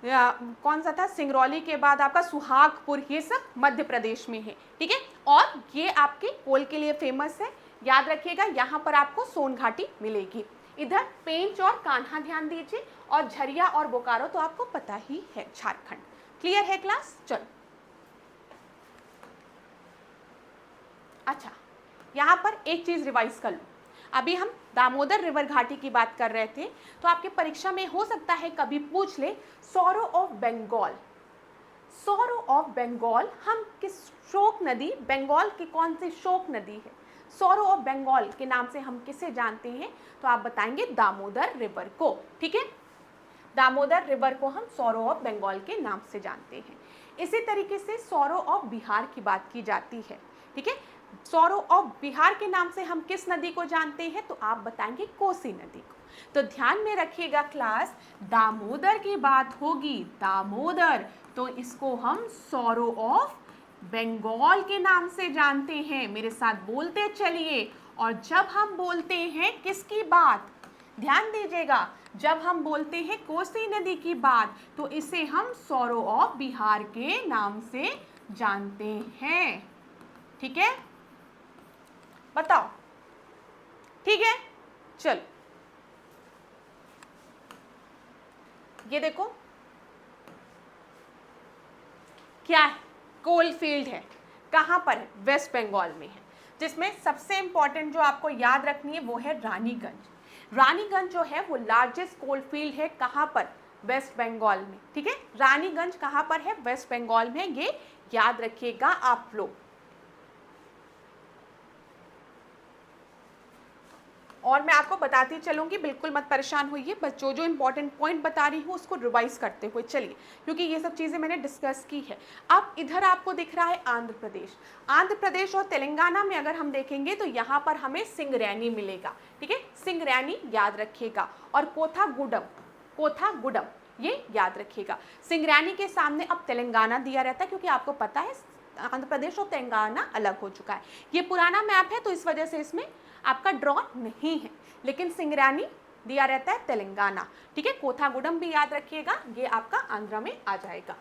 कौन सा था, सिंगरौली के बाद आपका सुहागपुर, ये सब मध्य प्रदेश में है, ठीक है, और ये आपके कोल के लिए फेमस है, याद रखिएगा, यहाँ पर आपको सोन घाटी मिलेगी। इधर पेंच और कान्हा ध्यान दीजिए, और झरिया और बोकारो तो आपको पता ही है, झारखंड। क्लियर है क्लास। चलो अच्छा, यहाँ पर एक चीज़ रिवाइज कर लो, अभी हम दामोदर रिवर घाटी की बात कर रहे थे, तो आपके परीक्षा में हो सकता है कभी पूछ ले sorrow of Bengal. Sorrow of Bengal हम किस शोक नदी, बंगाल की कौन सी शोक नदी है, सौरो ऑफ बंगाल के नाम से हम किसे जानते हैं, तो आप बताएंगे दामोदर रिवर को। ठीक है, दामोदर रिवर को हम सौरो ऑफ बंगाल के नाम से जानते हैं। इसी तरीके से सौरो ऑफ बिहार की बात की जाती है। ठीक है, सौरो ऑफ बिहार के नाम से हम किस नदी को जानते हैं, तो आप बताएंगे कोसी नदी को। तो ध्यान में रखिएगा क्लास, दामोदर की बात होगी, दामोदर, तो इसको हम सौरो ऑफ बंगाल के नाम से जानते हैं। मेरे साथ बोलते चलिए। और जब हम बोलते हैं किसकी बात, ध्यान दीजिएगा, जब हम बोलते हैं कोसी नदी की बात, तो इसे हम सौरो ऑफ बिहार के नाम से जानते हैं। ठीक है, बताओ, ठीक है। चलो, ये देखो क्या है, कोल फील्ड है, कहाँ पर है, वेस्ट बंगाल में है, जिसमें सबसे इंपॉर्टेंट जो आपको याद रखनी है वो है रानीगंज। रानीगंज जो है वो लार्जेस्ट कोल फील्ड है, कहाँ पर, वेस्ट बंगाल में। ठीक है, रानीगंज कहाँ पर है, वेस्ट बंगाल में, ये याद रखिएगा आप लोग। और मैं आपको बताती चलूँगी, बिल्कुल मत परेशान होइए, बस जो जो इंपॉर्टेंट पॉइंट बता रही हूँ उसको रिवाइज करते हुए चलिए, क्योंकि ये सब चीज़ें मैंने डिस्कस की है। अब इधर आपको दिख रहा है आंध्र प्रदेश। आंध्र प्रदेश और तेलंगाना में अगर हम देखेंगे तो यहाँ पर हमें सिंगरैनी मिलेगा। ठीक है, सिंगरैनी याद रखिएगा, और कोथागुडम, कोथागुडम ये याद रखिएगा। सिंगरैनी के सामने अब तेलंगाना दिया रहता है, क्योंकि आपको पता है आंध्र प्रदेश और तेलंगाना अलग हो चुका है। ये पुराना मैप है तो इस वजह से इसमें आपका ड्रॉ नहीं है, लेकिन सिंगरैनी दिया रहता है तेलंगाना। ठीक है, कोथागुडम भी याद रखिएगा, ये आपका आंध्र में आ जाएगा।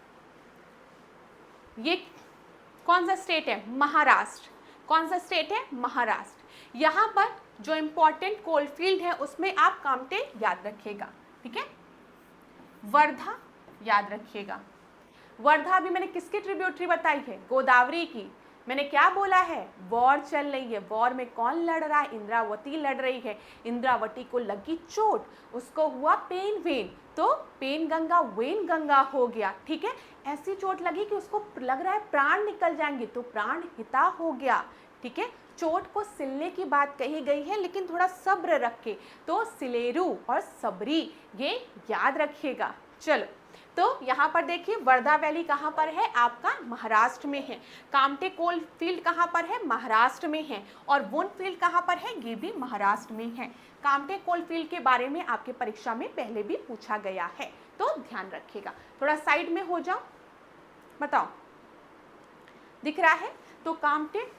ये कौन सा स्टेट है, महाराष्ट्र। कौन सा स्टेट है, महाराष्ट्र। यहाँ पर जो इंपॉर्टेंट कोल फील्ड है उसमें आप कामटे याद रखिएगा। ठीक है, वर्धा याद रखिएगा। वर्धा अभी मैंने किसकी ट्रिब्यूटरी बताई है, गोदावरी की। मैंने क्या बोला है, वॉर चल रही है, वॉर में कौन लड़ रहा है, इंद्रावती लड़ रही है। इंद्रावती को लगी चोट, उसको हुआ पेन वेन, तो पेन गंगा वेन गंगा हो गया। ठीक है, ऐसी चोट लगी कि उसको लग रहा है प्राण निकल जाएंगे, तो प्राण हिता हो गया। ठीक है, चोट को सिलने की बात कही गई है, लेकिन थोड़ा सब्र रखे, तो सिलेरू और सबरी ये याद रखिएगा। चलो, तो यहाँ पर देखिए वर्धा वैली कहाँ पर है, आपका महाराष्ट्र में है। कामटे कोल फील्ड कहाँ पर है, महाराष्ट्र में है। और वुन फील्ड कहाँ पर है, ये भी महाराष्ट्र में है। कामटे कोल फील्ड के बारे में आपके परीक्षा में पहले भी पूछा गया है, तो ध्यान रखिएगा। थोड़ा साइड में हो जाओ, बताओ दिख रहा है। तो कामटे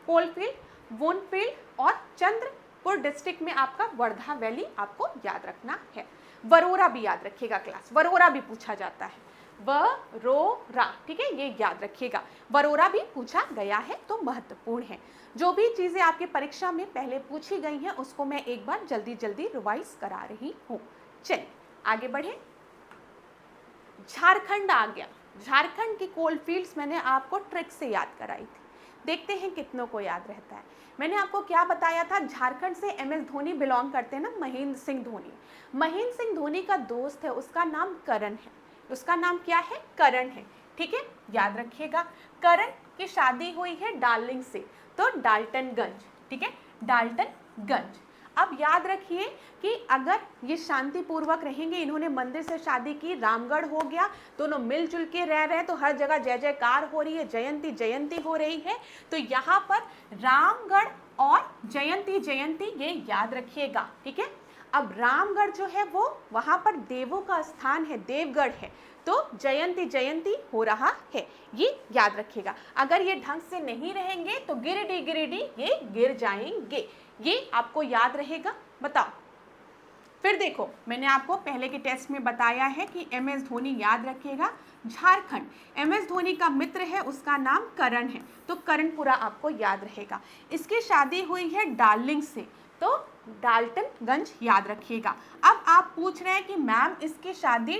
कोल फील्ड, वुन फील्ड और चंद्रपुर डिस्ट्रिक्ट में आपका वर्धा वैली आपको याद रखना है। वरोरा भी याद रखिएगा क्लास, वरोरा भी पूछा जाता है, वरोरा। ठीक है, ये याद रखिएगा, वरोरा भी पूछा गया है, तो महत्वपूर्ण है। जो भी चीज़ें आपके परीक्षा में पहले पूछी गई हैं उसको मैं एक बार जल्दी जल्दी रिवाइज करा रही हूँ। चलिए आगे बढ़े। झारखंड आ गया। झारखंड की कोल फील्ड्स मैंने आपको ट्रिक से याद कराई थी, देखते हैं कितनों को याद रहता है। मैंने आपको क्या बताया था, झारखंड से MS धोनी बिलोंग करते हैं ना, महेंद्र सिंह धोनी। महेंद्र सिंह धोनी का दोस्त है, उसका नाम करण है। उसका नाम क्या है, करण है। ठीक है, याद रखिएगा। करण की शादी हुई है डार्लिंग से, तो डाल्टनगंज। ठीक है, डाल्टनगंज। अब याद रखिए कि अगर ये शांतिपूर्वक रहेंगे, इन्होंने मंदिर से शादी की, रामगढ़ हो गया, दोनों मिलजुल के रह रहे हैं, तो हर जगह जय जयकार हो रही है, जयंती जयंती हो रही है। तो यहाँ पर रामगढ़ और जयंती जयंती ये याद रखिएगा। ठीक है, अब रामगढ़ जो है वो वहाँ पर देवों का स्थान है, देवगढ़ है, तो जयंती जयंती हो रहा है, ये याद रखिएगा। अगर ये ढंग से नहीं रहेंगे तो गिरिडीह गिरिडीह ये गिर जाएंगे, ये आपको याद रहेगा। बताओ, फिर देखो मैंने आपको पहले के टेस्ट में बताया है कि MS धोनी याद रखिएगा। झारखंड, MS धोनी का मित्र है, उसका नाम करण है, तो करणपुरा आपको याद रहेगा। इसकी शादी हुई है डार्लिंग से, तो डाल्टनगंज याद रखिएगा। अब आप पूछ रहे हैं कि मैम इसकी शादी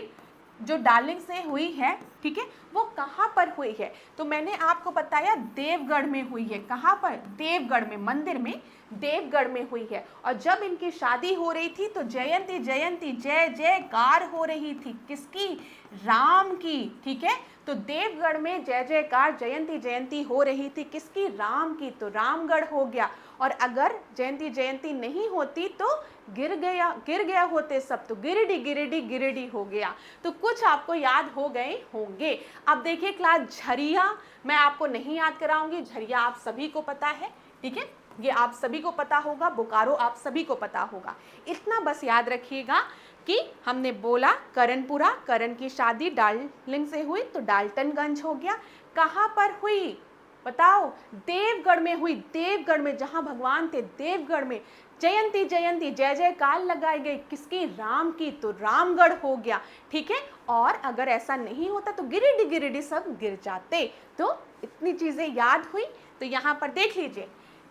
जो डार्लिंग से हुई है, ठीक है, वो कहाँ पर हुई है? तो मैंने आपको बताया देवगढ़ में हुई है। कहाँ पर? देवगढ़ में, मंदिर में देवगढ़ में हुई है। और जब इनकी शादी हो रही थी तो जयंती जयंती जय जयकार हो रही थी। किसकी? राम की। ठीक है, तो देवगढ़ में जय जयकार जयंती जयंती हो रही थी। किसकी? राम की। तो रामगढ़ हो गया। और अगर जयंती जयंती नहीं होती तो गिर गया होते सब, तो गिरिडीह गिरिडीह गिरिडीह हो गया। तो कुछ आपको याद हो गए होंगे। अब देखिए क्लास, झरिया मैं आपको नहीं याद कराऊंगी, झरिया आप सभी को पता है, ठीक है, ये आप सभी को पता होगा। बोकारो आप सभी को पता होगा। इतना बस याद रखिएगा कि हमने बोला करणपुरा, करण की शादी डार्लिंग से हुई तो डाल्टनगंज हो गया। कहाँ पर हुई बताओ? देवगढ़ में हुई। देवगढ़ में, जहां भगवान थे, देवगढ़ में जयंती जयंती जय जयकार लगाई गई। किसकी? राम की। तो रामगढ़ हो गया। ठीक है, और अगर ऐसा नहीं होता तो गिरिडीह गिरिडीह सब गिर जाते। तो इतनी चीजें याद हुई। तो यहाँ पर देख लीजिए,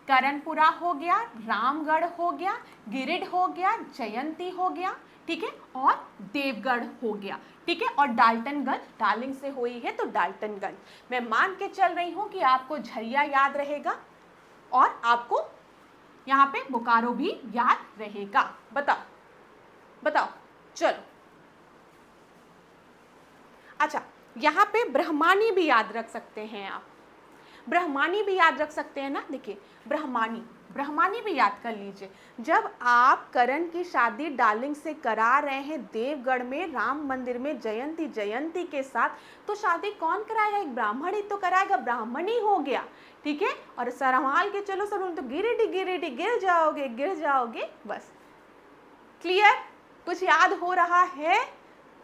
करणपुरा हो गया, रामगढ़ हो गया, गिरिडीह हो गया, जयंती हो गया, ठीक है, और देवगढ़ हो गया। ठीक है, और डाल्टनगंज, डार्लिंग से हुई है तो डाल्टनगंज। मैं मान के चल रही हूं कि आपको झरिया याद रहेगा और आपको यहाँ पे बोकारो भी याद रहेगा। बताओ बताओ, चलो। अच्छा, यहाँ पे ब्रह्मानी भी याद रख सकते हैं आप। ब्रह्मानी भी याद रख सकते हैं ना। देखिए, ब्रह्मानी भी याद कर लीजिए। जब आप करण की शादी डार्लिंग से करा रहे हैं देवगढ़ में राम मंदिर में जयंती जयंती के साथ, तो शादी कौन कराएगा? एक ब्राह्मण ही तो कराएगा, ब्राह्मण ही हो गया। ठीक है, और संभाल के चलो सब, तो गिरिडीह गिरिडीह गिर जाओगे बस। क्लियर? कुछ याद हो रहा है?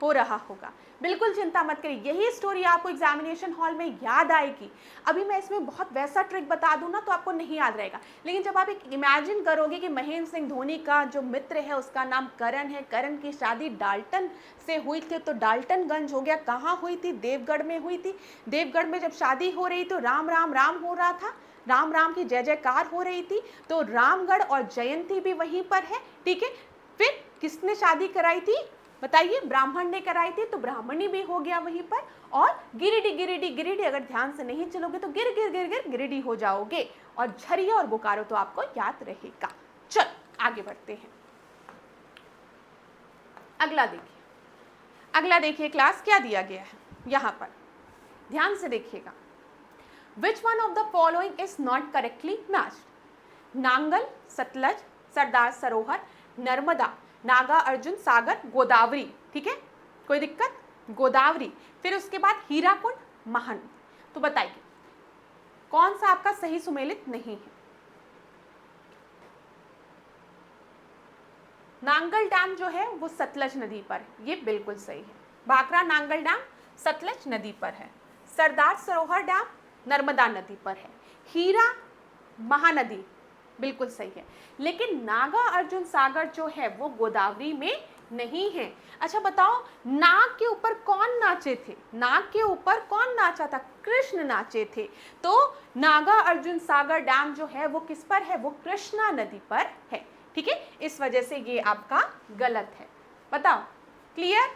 हो रहा होगा। बिल्कुल चिंता मत करिए, यही स्टोरी आपको एग्जामिनेशन हॉल में याद आएगी। अभी मैं इसमें बहुत वैसा ट्रिक बता दूं ना तो आपको नहीं याद रहेगा, लेकिन जब आप एक इमेजिन करोगे कि महेंद्र सिंह धोनी का जो मित्र है उसका नाम करण है, करण की शादी डाल्टन से हुई थी तो डाल्टनगंज हो गया। कहाँ हुई थी? देवगढ़ में हुई थी। देवगढ़ में जब शादी हो रही तो राम राम राम हो रहा था, राम राम की जय जयकार हो रही थी। तो रामगढ़ और जयंती भी वहीं पर है। ठीक है, फिर किसने शादी कराई थी बताइए? ब्राह्मण ने कराई थी, तो ब्राह्मणी भी हो गया वहीं पर। और गिरिडीह गिरिडीह गिरिडीह अगर ध्यान से नहीं चलोगे तो गिर गिर गिर गिर गिरिडीह हो जाओगे। और झरिया और बोकारो तो आपको याद रहेगा। चल आगे बढ़ते हैं। अगला देखिए क्लास, क्या दिया गया है यहाँ पर, ध्यान से देखिएगा। Which one of the following is not correctly matched? Nangal, Sutlej, Sardar Sarovar, Narmada, Naga Arjun सागर, गोदावरी। ठीक है, कोई दिक्कत? गोदावरी। फिर उसके बाद हीराकुंड, महानदी। तो बताइए कौन सा आपका सही सुमेलित नहीं है? नांगल डैम जो है वो सतलज नदी पर है, ये बिल्कुल सही है। भाखड़ा नांगल डैम सतलज नदी पर है। सरदार सरोवर डैम नर्मदा नदी पर है। हीरा महानदी बिल्कुल सही है। लेकिन नागा अर्जुन सागर जो है वो गोदावरी में नहीं है। अच्छा बताओ, नाग के ऊपर कौन नाचे थे? नाग के ऊपर कौन नाचा था? कृष्ण नाचे थे। तो नागा अर्जुन सागर डैम जो है वो किस पर है? वो कृष्णा नदी पर है। ठीक है, इस वजह से ये आपका गलत है। बताओ, क्लियर?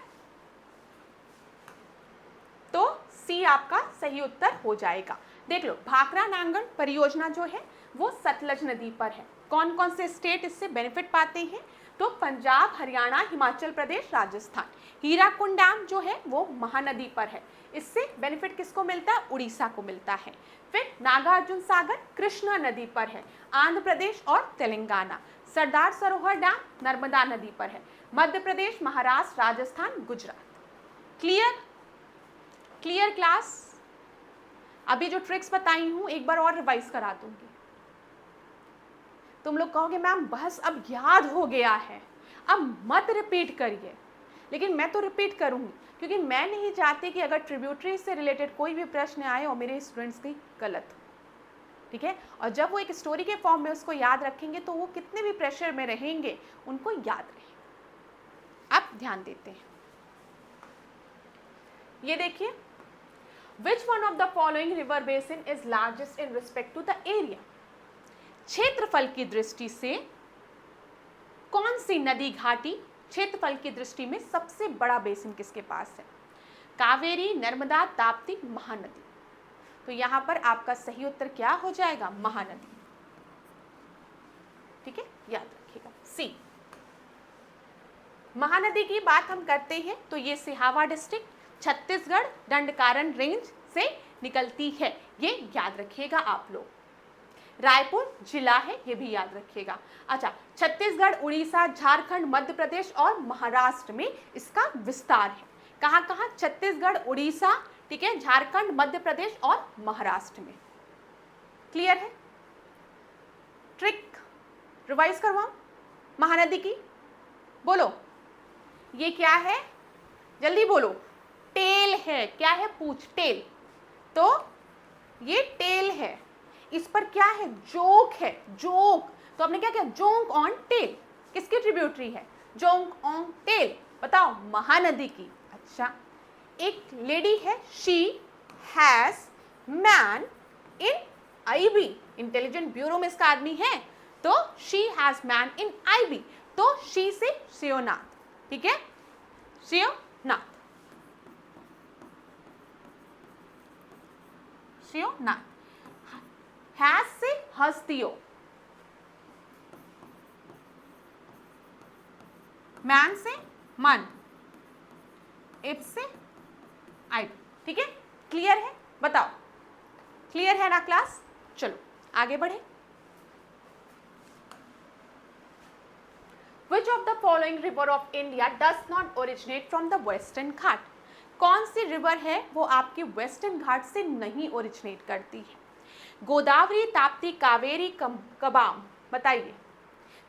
तो सी आपका सही उत्तर हो जाएगा। देख लो, भाखड़ा नांगल परियोजना जो है वो सतलज नदी पर है। कौन कौन से स्टेट इससे बेनिफिट पाते हैं? तो पंजाब, हरियाणा, हिमाचल प्रदेश, राजस्थान। हीराकुंड डैम जो है वो महानदी पर है। इससे बेनिफिट किसको मिलता है? उड़ीसा को मिलता है। फिर नागार्जुन सागर कृष्णा नदी पर है, आंध्र प्रदेश और तेलंगाना। सरदार सरोवर डैम नर्मदा नदी पर है, Madhya Pradesh, Maharashtra, Rajasthan, Gujarat. Clear? Clear class? अभी जो ट्रिक्स बताई हूं एक बार और रिवाइज करा दूंगी। तुम लोग कहोगे मैम बस अब याद हो गया है, अब मत रिपीट करिए। लेकिन मैं तो रिपीट करूंगी, क्योंकि मैं नहीं चाहती कि अगर ट्रिब्यूटरी से रिलेटेड कोई भी प्रश्न आए और मेरे स्टूडेंट्स की गलत हो। ठीक है, और जब वो एक स्टोरी के फॉर्म में उसको याद रखेंगे तो वो कितने भी प्रेशर में रहेंगे उनको याद रहेगा। अब ध्यान देते हैं, ये देखिए, Which one of the following river basin is largest in respect to the area? क्षेत्रफल की दृष्टि से कौन सी नदी घाटी क्षेत्रफल की दृष्टि में सबसे बड़ा बेसिन किसके पास है? कावेरी, नर्मदा, ताप्ती, महानदी। तो यहाँ पर आपका सही उत्तर क्या हो जाएगा? महानदी। ठीक है, याद रखिएगा। सी, महानदी की बात हम करते हैं तो ये सिहावा डिस्ट्रिक्ट छत्तीसगढ़ दंडकारन रेंज से निकलती है, ये याद रखिएगा आप लोग। रायपुर जिला है, ये भी याद रखिएगा। अच्छा, छत्तीसगढ़, उड़ीसा, झारखंड, मध्य प्रदेश और महाराष्ट्र में इसका विस्तार है। कहाँ कहाँ? छत्तीसगढ़, उड़ीसा, ठीक है, झारखंड, मध्य प्रदेश और महाराष्ट्र में। क्लियर है? ट्रिक रिवाइज करवाऊं महानदी की? बोलो, ये क्या है? जल्दी बोलो। टेल है। क्या है? पूछ। टेल। तो ये टेल है, इस पर क्या है? जोक है। जोक। तो आपने क्या किया? जोंक ऑन टेल। किसकी ट्रिब्यूटरी है? जोंक ऑन टेल। बताओ, महानदी की। अच्छा, एक लेडी है, she has man in IB. Intelligent bureau में इसका आदमी है, तो she has man in IB. तो शी से शिवनाथ, ठीक है, शिवनाथ, शिवनाथ। हैज से हस्तियों, मैन से मन, इफ से आई। ठीक है, क्लियर है? बताओ, क्लियर है ना क्लास? चलो आगे बढ़े। Which of the following river of India does not originate from the Western Ghat? कौन सी रिवर है वो आपके वेस्टर्न घाट से नहीं ओरिजिनेट करती है? गोदावरी, ताप्ती, कावेरी, कबाम। बताइए।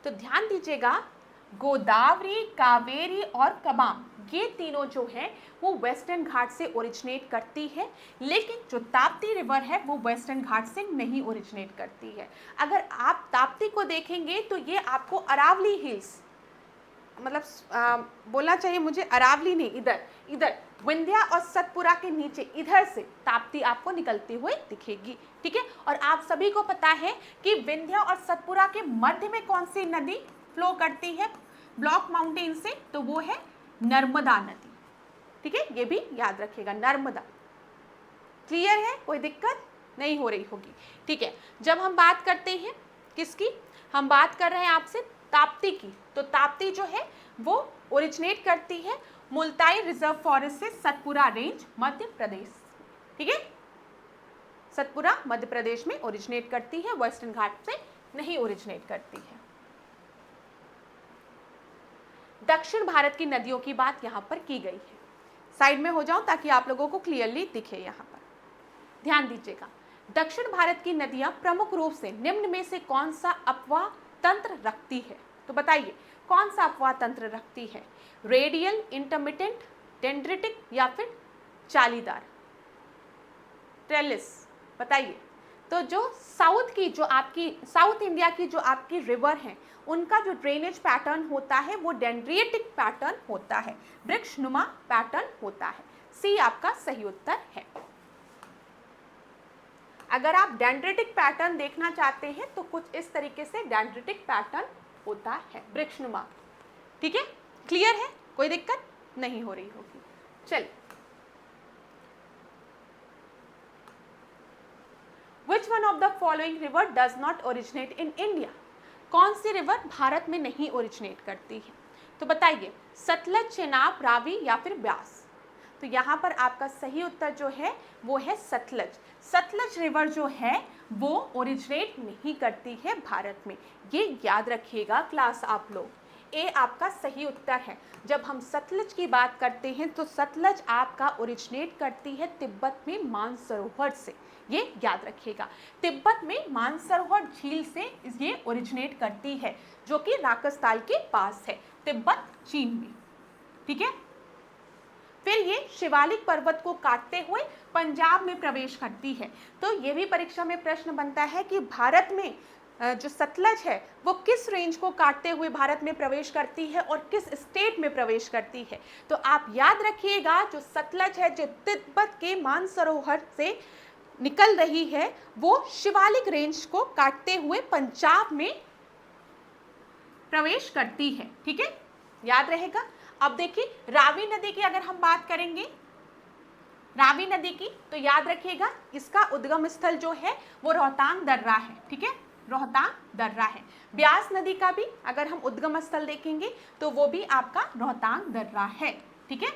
तो ध्यान दीजिएगा, गोदावरी, कावेरी और कबाम, ये तीनों जो है वो वेस्टर्न घाट से ओरिजिनेट करती है, लेकिन जो ताप्ती रिवर है वो वेस्टर्न घाट से नहीं ओरिजिनेट करती है। अगर आप ताप्ती को देखेंगे तो ये आपको अरावली हिल्स, मतलब बोलना चाहिए मुझे अरावली नहीं, इधर विंध्या और सतपुरा के नीचे इधर से ताप्ती आपको निकलती हुई दिखेगी। ठीक है, और आप सभी को पता है कि विंध्या और सतपुरा के मध्य में कौन सी नदी फ्लो करती है ब्लॉक माउंटेन से? तो वो है नर्मदा नदी। ठीक है, ये भी याद रखिएगा, नर्मदा। क्लियर है? कोई दिक्कत नहीं हो रही होगी। ठीक है, जब हम बात करते हैं किसकी, हम बात कर रहे हैं आपसे ताप्ती की, तो ताप्ती जो है वो ओरिजिनेट करती है मुल्ताई रिजर्व फॉरेस्ट से, सतपुरा रेंज, मध्य प्रदेश। ठीक है, सतपुरा मध्य प्रदेश में ओरिजिनेट करती है, वेस्टर्न घाट से नहीं ओरिजिनेट करती है। दक्षिण भारत की नदियों की बात यहाँ पर की गई है। साइड में हो जाऊं ताकि आप लोगों को क्लियरली दिखे। यहाँ पर ध्यान दीजिएगा, दक्षिण भारत की नदियां प्रमुख रूप से निम्न में से कौन सा अपवाह तंत्र रखती है? तो बताइए, कौन सा अपवाह तंत्र रखती है? रेडियल, इंटरमिटेंट, डेंड्रिटिक या फिर जालीदार? ट्रेलिस। बताइए। तो जो साउथ की, जो आपकी साउथ इंडिया की जो आपकी रिवर हैं, उनका जो ड्रेनेज पैटर्न होता है वो डेंड्रिटिक पैटर्न होता है, वृक्षनुमा पैटर्न होता है। सी आपका सही उत्तर है। अगर आप डेंड्रिटिक पैटर्न देखना चाहते हैं तो कुछ इस तरीके से डेंड्रिटिक पैटर्न होता है, वृक्षनुमा। ठीक है, क्लियर है? कोई दिक्कत नहीं हो रही होगी। चलिए, Which one of the following river does not originate in India? कौन सी रिवर भारत में नहीं ओरिजिनेट करती है? तो बताइए, सतलज, चेनाब, रावी या फिर ब्यास? तो यहाँ पर आपका सही उत्तर जो है वो है सतलज। सतलज रिवर जो है वो ओरिजिनेट नहीं करती है भारत में, ये याद रखिएगा क्लास आप लोग। ए आपका सही उत्तर है। जब हम सतलज की बात करते हैं तो सतलज आपका ओरिजिनेट करती है तिब्बत में मानसरोवर से, ये याद रखिएगा। तिब्बत में मानसरोवर झील से ये ओरिजिनेट करती है, जो कि राकसताल के पास है, तिब्बत चीन में। ठीक है, फिर ये शिवालिक पर्वत को काटते हुए पंजाब में प्रवेश करती है। तो ये भी परीक्षा में प्रश्न बनता है कि भारत में जो सतलज है वो किस रेंज को काटते हुए भारत में प्रवेश करती है और किस स्टेट में प्रवेश करती है। तो आप याद रखिएगा, जो सतलज है जो तिब्बत के मानसरोवर से निकल रही है वो शिवालिक रेंज को काटते हुए पंजाब में प्रवेश करती है। ठीक है, याद रहेगा। अब देखिए रावी नदी की अगर हम बात करेंगे, रावी नदी की, तो याद रखिएगा इसका उद्गम स्थल जो है वो रोहतांग दर्रा है, ठीक है, रोहतांग दर्रा है। ब्यास नदी का भी अगर हम उद्गम स्थल देखेंगे तो वो भी आपका रोहतांग दर्रा है, ठीक है,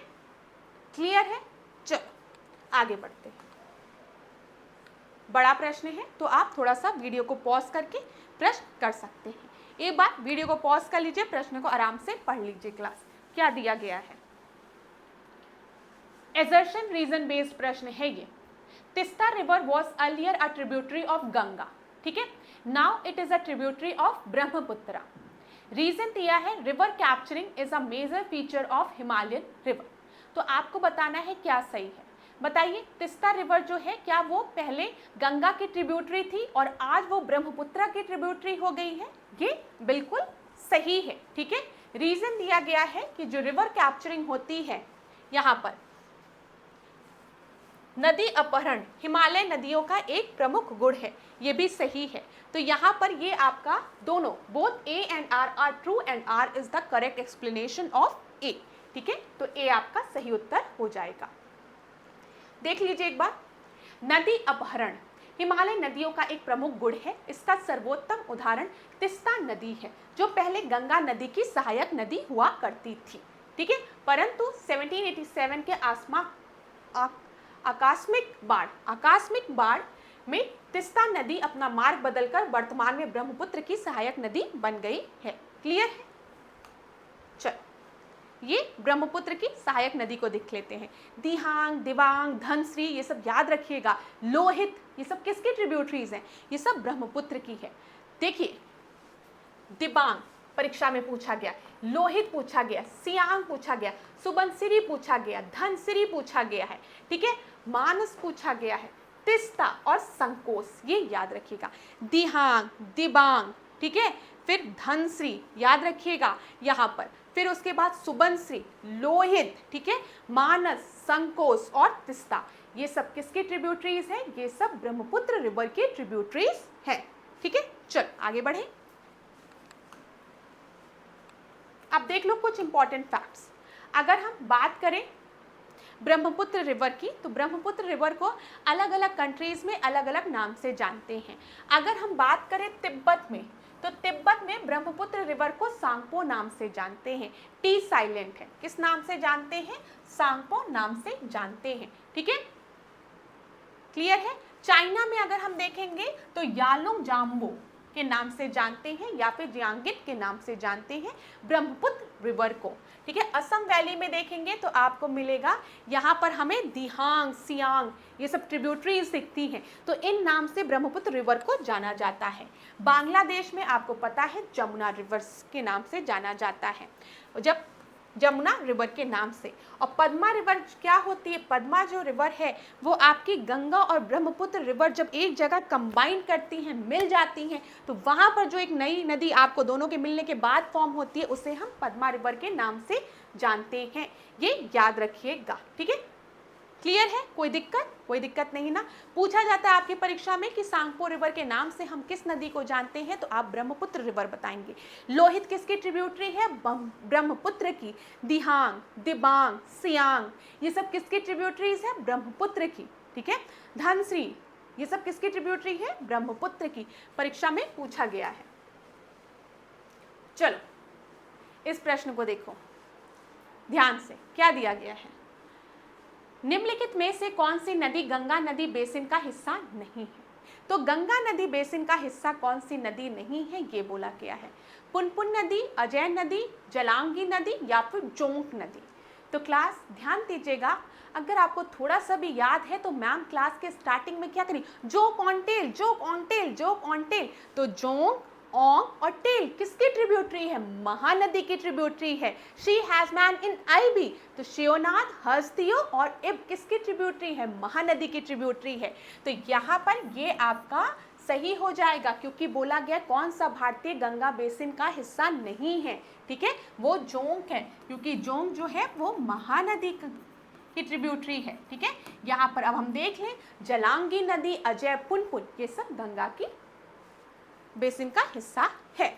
क्लियर है। चलो आगे बढ़ते हैं। बड़ा प्रश्न है तो आप थोड़ा सा वीडियो को पॉज करके प्रश्न कर सकते हैं। एक बार वीडियो को पॉज कर लीजिए, प्रश्न को आराम से पढ़ लीजिए। क्लास क्या दिया गया है, एजर्शन रीजन बेस्ड प्रश्न है ये। Teesta river was earlier a tributary of Ganga, ठीक है, now it is a tributary of Brahmaputra. Reason दिया है river capturing is a major feature of Himalayan river. तो आपको बताना है क्या सही है, बताइए। तिस्ता रिवर जो है क्या वो पहले गंगा की ट्रिब्यूटरी थी और आज वो ब्रह्मपुत्रा की ट्रिब्यूटरी हो गई है? ये बिल्कुल सही है, ठीक है। रीजन दिया गया है कि जो रिवर कैप्चरिंग होती है यहाँ पर, नदी अपहरण हिमालय नदियों का एक प्रमुख गुण है, ये भी सही है। तो यहाँ पर ये आपका दोनों both A and R are true and R is the correct explanation of A, ठीक है, तो ए आपका सही उत्तर हो जाएगा। देख लीजिए एक बार, नदी अपहरण हिमालय नदियों का एक प्रमुख गुण है। इसका सर्वोत्तम उदाहरण तिस्ता नदी है, जो पहले गंगा नदी की सहायक नदी हुआ करती थी, ठीक है, परंतु 1787 के आकस्मिक बाढ़ में तिस्ता नदी अपना मार्ग बदलकर वर्तमान में ब्रह्मपुत्र की सहायक नदी बन गई है। क्लियर है। चलो ये ब्रह्मपुत्र की सहायक नदी को देख लेते हैं। दिहांग, दिबांग, धनश्री, ये सब याद रखिएगा। लोहित, ये सब किसकी ट्रिब्यूटरीज हैं? ये सब ब्रह्मपुत्र की है। देखिए दिबांग परीक्षा में पूछा गया, लोहित पूछा गया, सियांग पूछा गया, सुबनसिरी पूछा गया, धनसिरी पूछा गया है, ठीक है, मानस पूछा गया है, तिस्ता और संकोस, ये याद रखिएगा। दिहांग, दिबांग, ठीक है, फिर धनश्री याद रखिएगा यहाँ पर, फिर उसके बाद सुबनसिरी, लोहित, ठीक है, मानस, संकोस और तिस्ता, ये सब किसकी ट्रिब्यूटरीज हैं? ये सब ब्रह्मपुत्र रिवर की ट्रिब्यूटरीज हैं, ठीक है। चल आगे बढ़े। अब देख लो कुछ इंपॉर्टेंट फैक्ट्स। अगर हम बात करें ब्रह्मपुत्र रिवर की, तो ब्रह्मपुत्र रिवर को अलग अलग कंट्रीज में अलग अलग नाम से जानते हैं। अगर हम बात करें तिब्बत में, तो तिब्बत में ब्रह्मपुत्र रिवर को सांगपो नाम से जानते हैं। टी साइलेंट है, किस नाम से जानते हैं? सांगपो नाम से जानते हैं, ठीक है, क्लियर है। चाइना में अगर हम देखेंगे तो यालोंग जाम्बो के नाम से जानते हैं या फिर जियांगित के नाम से जानते हैं ब्रह्मपुत्र रिवर को, ठीक है। असम वैली में देखेंगे तो आपको मिलेगा यहाँ पर हमें दिहांग, सियांग, ये सब ट्रिब्यूटरीज दिखती हैं, तो इन नाम से ब्रह्मपुत्र रिवर को जाना जाता है। बांग्लादेश में आपको पता है जमुना रिवर्स के नाम से जाना जाता है, जब जमुना रिवर के नाम से। और पद्मा रिवर क्या होती है? पद्मा जो रिवर है वो आपकी गंगा और ब्रह्मपुत्र रिवर जब एक जगह कंबाइन करती हैं, मिल जाती हैं, तो वहाँ पर जो एक नई नदी आपको दोनों के मिलने के बाद फॉर्म होती है, उसे हम पद्मा रिवर के नाम से जानते हैं। ये याद रखिएगा, ठीक है, क्लियर है। कोई दिक्कत नहीं ना। पूछा जाता है आपकी परीक्षा में कि सांगपो रिवर के नाम से हम किस नदी को जानते हैं, तो आप ब्रह्मपुत्र रिवर बताएंगे। लोहित किसकी ट्रिब्यूटरी है? ब्रह्मपुत्र की। दिहांग, दिबांग, सियांग, ये सब किसकी ट्रिब्यूटरीज है? ब्रह्मपुत्र की, ठीक है। धनश्री, ये सब किसकी ट्रिब्यूटरी है? ब्रह्मपुत्र की, परीक्षा में पूछा गया है। चलो इस प्रश्न को देखो ध्यान से, क्या दिया गया है? निम्नलिखित में से कौन सी नदी गंगा नदी बेसिन का हिस्सा नहीं है? तो गंगा नदी बेसिन का हिस्सा कौन सी नदी नहीं है, ये बोला गया है। पुनपुन नदी, अजय नदी, जलांगी नदी या फिर जोंक नदी। तो क्लास ध्यान दीजिएगा, अगर आपको थोड़ा सा भी याद है तो मैम क्लास के स्टार्टिंग में क्या करी? Joke on tail, joke on tail, joke on tail. तो जोंक, ओंग और टेल किसकी ट्रिब्यूटरी है? महानदी की ट्रिब्यूटरी है। She has man in IB, तो शिवनाथ, हस्तियो और इब किसकी ट्रिब्यूटरी है? महानदी की ट्रिब्यूटरी है। तो यहाँ पर ये आपका सही हो जाएगा, क्योंकि बोला गया कौन सा भारतीय गंगा बेसिन का हिस्सा नहीं है, ठीक है, वो जोंक है, क्योंकि जोंक जो है वो महानदी की ट्रिब्यूटरी है, ठीक है। यहाँ पर अब हम देख लें, जलांगी नदी, अजय, पुनपुन, ये सब गंगा की बेसिन का हिस्सा है।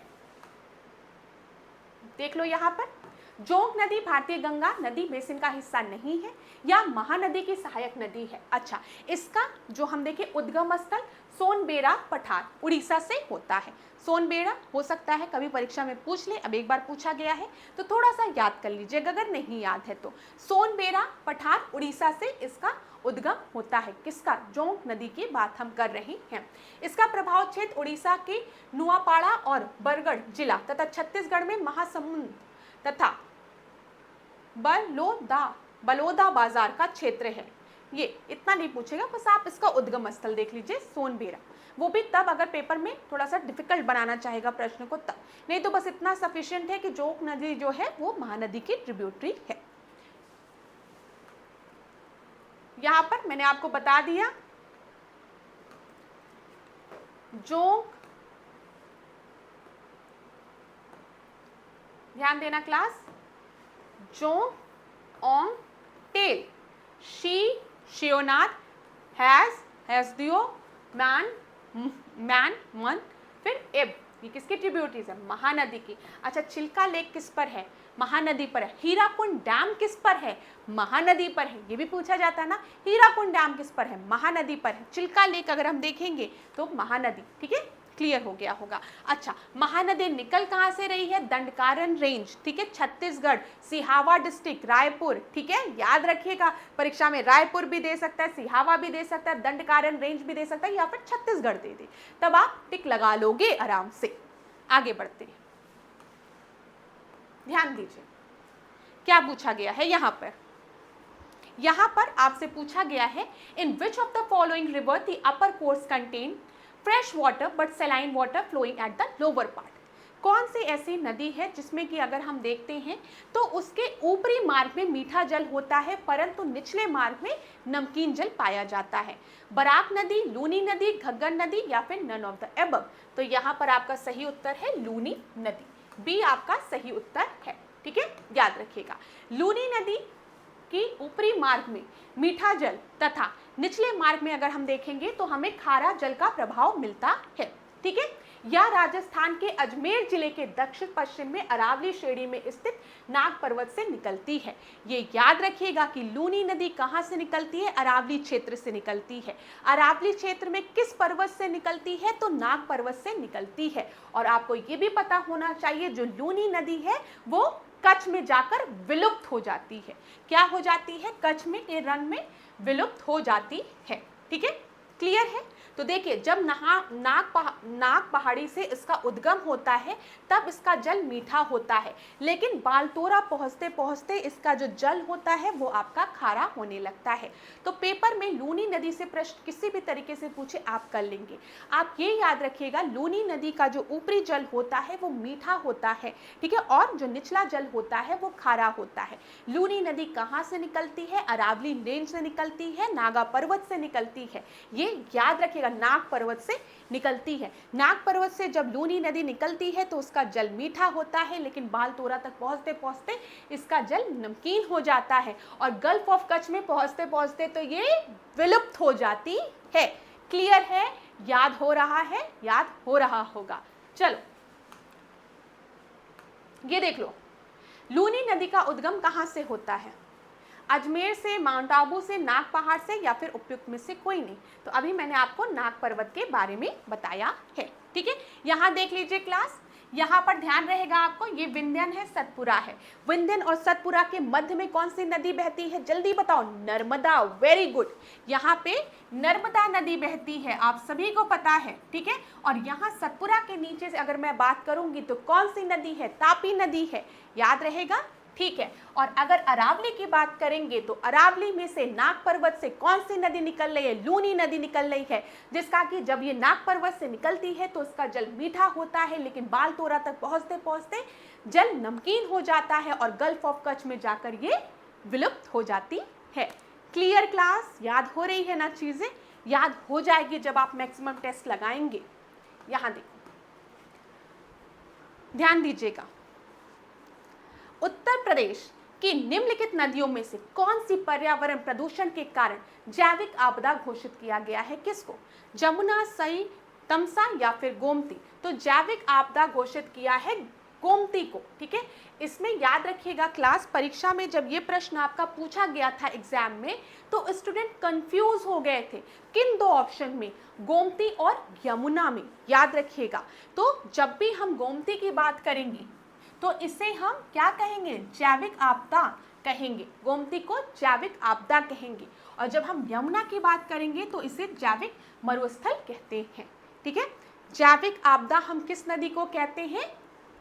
देख लो यहाँ पर जोंक नदी भारतीय गंगा नदी बेसिन का हिस्सा नहीं है या महानदी की सहायक नदी है। अच्छा, इसका जो हम देखें उद्गम स्थल सोनबेड़ा पठार उड़ीसा से होता है। सोनबेड़ा हो सकता है कभी परीक्षा में पूछ ले, अब एक बार पूछा गया है तो थोड़ा सा याद कर लीजिएगा अगर नहीं याद है तो। सोनबेड़ा पठार उड़ीसा से इसका उद्गम होता है। किसका? जोंक नदी की बात हम कर रहे हैं। इसका प्रभाव क्षेत्र उड़ीसा के नुआपाड़ा और बरगढ़ जिला तथा छत्तीसगढ़ में महासमुंद तथा बलोदा बाजार का क्षेत्र है। ये इतना नहीं पूछेगा, बस आप इसका उद्गम स्थल देख लीजिए सोनबेड़ा। वो भी तब अगर पेपर में थोड़ा सा डिफिकल्ट बनाना चाहेगा प्रश्न को तब, नहीं तो बस इतना सफिशिएंट है कि जोंक नदी जो है वो महानदी की ट्रिब्यूटरी है। यहां पर मैंने आपको बता दिया जोंक, ध्यान देना class, Jonk Ong Tel, she Sheonath, Hasdeo, man Mand, फिर एब, ये किसकी ट्रिब्यूटरीज है? महानदी की। अच्छा, चिल्का लेक किस पर है? महानदी पर है। हीराकुंड डैम किस पर है? महानदी पर है। ये भी पूछा जाता है ना, हीराकुंड डैम किस पर है? महानदी पर है। चिल्का लेक अगर हम देखेंगे तो महानदी, ठीक है, क्लियर हो गया होगा। अच्छा, महानदी निकल कहाँ से रही है? दंडकारन रेंज, ठीक है, छत्तीसगढ़, सिहावा डिस्ट्रिक्ट, रायपुर, ठीक है, याद रखिएगा परीक्षा में रायपुर भी दे सकता है, सिहावा भी दे सकता है, दंडकारन रेंज भी दे सकता है, या फिर छत्तीसगढ़ दे दे, तब आप टिक लगा लोगे आराम से। आगे बढ़ते हैं, ध्यान दीजिए क्या पूछा गया है यहाँ पर आपसे पूछा गया है, in which of the following river the upper course contain fresh water but saline water flowing at the lower part. कौन सी ऐसी नदी है जिसमें कि अगर हम देखते हैं तो उसके ऊपरी मार्ग में मीठा जल होता है परंतु निचले मार्ग में नमकीन जल पाया जाता है? बराक नदी, लूनी नदी, घग्गर नदी, या फिर नन ऑफ द एबव। तो यहाँ पर आपका सही उत्तर है लूनी नदी, बी आपका सही उत्तर है, ठीक है, याद रखिएगा। लूनी नदी की ऊपरी मार्ग में मीठा जल तथा निचले मार्ग में अगर हम देखेंगे तो हमें खारा जल का प्रभाव मिलता है, ठीक है। यह राजस्थान के अजमेर जिले के दक्षिण पश्चिम में अरावली श्रेणी में स्थित नाग पर्वत से निकलती है। ये याद रखिएगा कि लूनी नदी कहाँ से निकलती है? अरावली क्षेत्र से निकलती है। अरावली क्षेत्र में किस पर्वत से निकलती है? तो नाग पर्वत से निकलती है। और आपको ये भी पता होना चाहिए जो लूनी नदी है वो कच्छ में जाकर विलुप्त हो जाती है। क्या हो जाती है? कच्छ में के रण में विलुप्त हो जाती है, ठीक है, क्लियर है। तो देखिए जब नाग पहाड़ी से इसका उद्गम होता है तब इसका जल मीठा होता है, लेकिन बालतोरा पहुँचते पहुँचते इसका जो जल होता है वो आपका खारा होने लगता है। तो पेपर में लूनी नदी से प्रश्न किसी भी तरीके से पूछे आप कर लेंगे। आप ये याद रखिएगा लूनी नदी का जो ऊपरी जल होता है वो मीठा होता है, ठीक है, और जो निचला जल होता है वो खारा होता है। लूनी नदी कहाँ से निकलती है? अरावली रेंज से निकलती है, नागा पर्वत से निकलती है। ये याद रखिएगा, नाग पर्वत से निकलती है। नाग पर्वत से जब लूनी नदी निकलती है तो उसका जल मीठा होता है, लेकिन बालतोरा तक पहुंचते पहुंचते इसका जल नमकीन हो जाता है और गल्फ ऑफ कच्छ में पहुंचते पहुंचते तो ये विलुप्त हो जाती है। क्लियर है? याद हो रहा है? याद हो रहा होगा। चलो ये देख लो, लूनी नदी का उद्गम कहां से होता है? अजमेर से, माउंट आबू से, नाग पहाड़ से, या फिर उपयुक्त में से कोई नहीं। तो अभी मैंने आपको नाग पर्वत के बारे में बताया है, ठीक है। यहाँ देख लीजिए क्लास, यहाँ पर ध्यान रहेगा आपको, ये विंध्यन है, सतपुरा है। विंध्यन और सतपुरा के मध्य में कौन सी नदी बहती है? जल्दी बताओ। Narmada, very good. यहाँ पे नर्मदा नदी बहती है, आप सभी को पता है, ठीक है। और यहाँ सतपुरा के नीचे से अगर मैं बात करूंगी तो कौन सी नदी है? तापी नदी है, याद रहेगा, ठीक है। और अगर अरावली की बात करेंगे तो अरावली में से नाग पर्वत से कौन सी नदी निकल रही है? लूनी नदी निकल रही है, जिसका कि जब ये नाग पर्वत से निकलती है तो उसका जल मीठा होता है, लेकिन बालतोरा तक पहुंचते पहुंचते जल नमकीन हो जाता है और गल्फ ऑफ कच्छ में जाकर ये विलुप्त हो जाती है। Clear class? याद हो रही है ना चीजें? याद हो जाएगी जब आप मैक्सिमम टेस्ट लगाएंगे। यहां देखो, ध्यान दीजिएगा, उत्तर प्रदेश की निम्नलिखित नदियों में से कौन सी पर्यावरण प्रदूषण के कारण जैविक आपदा घोषित किया गया है? किसको? जमुना, सई, तमसा, या फिर गोमती। तो जैविक आपदा घोषित किया है गोमती को, ठीक है। इसमें याद रखिएगा क्लास, परीक्षा में जब ये प्रश्न आपका पूछा गया था एग्जाम में, तो स्टूडेंट कंफ्यूज हो गए थे किन दो ऑप्शन में, गोमती और यमुना में, याद रखिएगा। तो जब भी हम गोमती की बात करेंगे तो इसे हम क्या कहेंगे, जैविक आपदा कहेंगे, गोमती को जैविक आपदा कहेंगे। और जब हम यमुना की बात करेंगे तो इसे जैविक मरुस्थल कहते हैं, ठीक है। जैविक आपदा हम किस नदी को कहते हैं,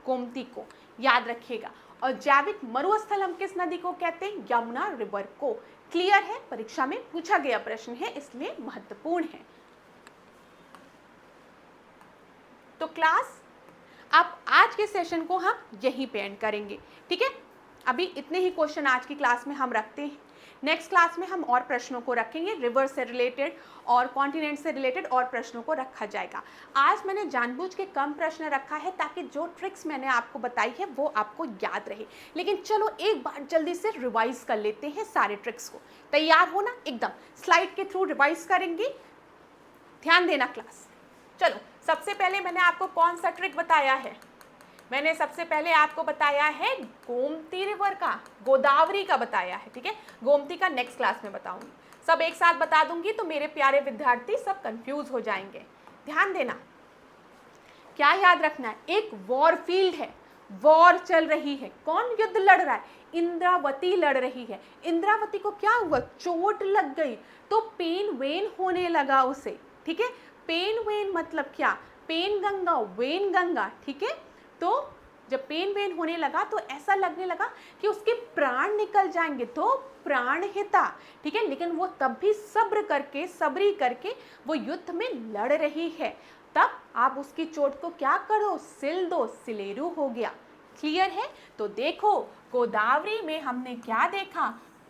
गोमती को, याद रखिएगा। और जैविक मरुस्थल हम किस नदी को कहते हैं, यमुना रिवर को। क्लियर है, परीक्षा में पूछा गया प्रश्न है इसलिए महत्वपूर्ण है। तो क्लास अब आज के सेशन को हम यहीं पे एंड करेंगे, ठीक है। अभी इतने ही क्वेश्चन आज की क्लास में हम रखते हैं। नेक्स्ट क्लास में हम और प्रश्नों को रखेंगे, रिवर से रिलेटेड और कॉन्टिनेंट से रिलेटेड और प्रश्नों को रखा जाएगा। आज मैंने जानबूझ के कम प्रश्न रखा है ताकि जो ट्रिक्स मैंने आपको बताई है वो आपको याद रहे। लेकिन चलो एक बार जल्दी से रिवाइज कर लेते हैं सारे ट्रिक्स को। तैयार हो ना, एकदम स्लाइड के थ्रू रिवाइज करेंगे, ध्यान देना क्लास। चलो, सबसे पहले मैंने आपको कौन सा ट्रिक बताया है, मैंने सबसे पहले आपको बताया है गोमती रिवर का, गोदावरी का बताया है, ठीक है। गोमती का नेक्स्ट क्लास में बताऊंगी, सब एक साथ बता दूंगी तो मेरे प्यारे विद्यार्थी सब कंफ्यूज हो जाएंगे। ध्यान देना, क्या याद रखना है, एक वॉर फील्ड है, वॉर चल रही है, कौन युद्ध लड़ रहा है, इंद्रावती लड़ रही है। इंद्रावती को क्या हुआ, चोट लग गई तो पेन वेन होने लगा उसे, ठीक है। पेन वेन मतलब क्या, पेन गंगा वेन गंगा, ठीक है। तो जब पेन वेन होने लगा तो ऐसा लगने लगा कि उसके प्राण निकल जाएंगे, तो प्राणहिता, ठीक है। लेकिन वो तब भी सब्री करके वो युद्ध में लड़ रही है। तब आप उसकी चोट को क्या करो, सिल दो, सिलेरू हो गया। क्लियर है। तो देखो गोदावरी में हमने क्या देखा,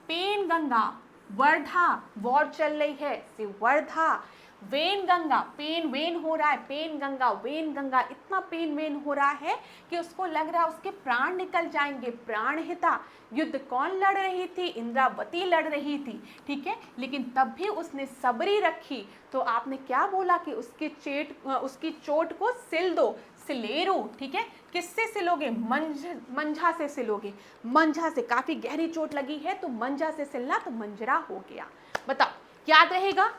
पेन गंगा, वर्धा वॉर चल रही है, वर्धा, वेन गंगा, पेन वेन हो रहा है, पेन गंगा वेन गंगा, इतना पेन वेन हो रहा है कि उसको लग रहा है उसके प्राण निकल जाएंगे, प्राणहिता। युद्ध कौन लड़ रही थी, इंद्रावती लड़ रही थी, ठीक है। लेकिन तब भी उसने सबरी रखी। तो आपने क्या बोला कि उसकी चोट को सिल दो, सिलेरू, ठीक है। किससे सिलोगे, मंझा से सिलोगे, मंझा से, काफी गहरी चोट लगी है तो मंझा से सिलना, तो मंजरा हो गया। बताओ याद रहेगा,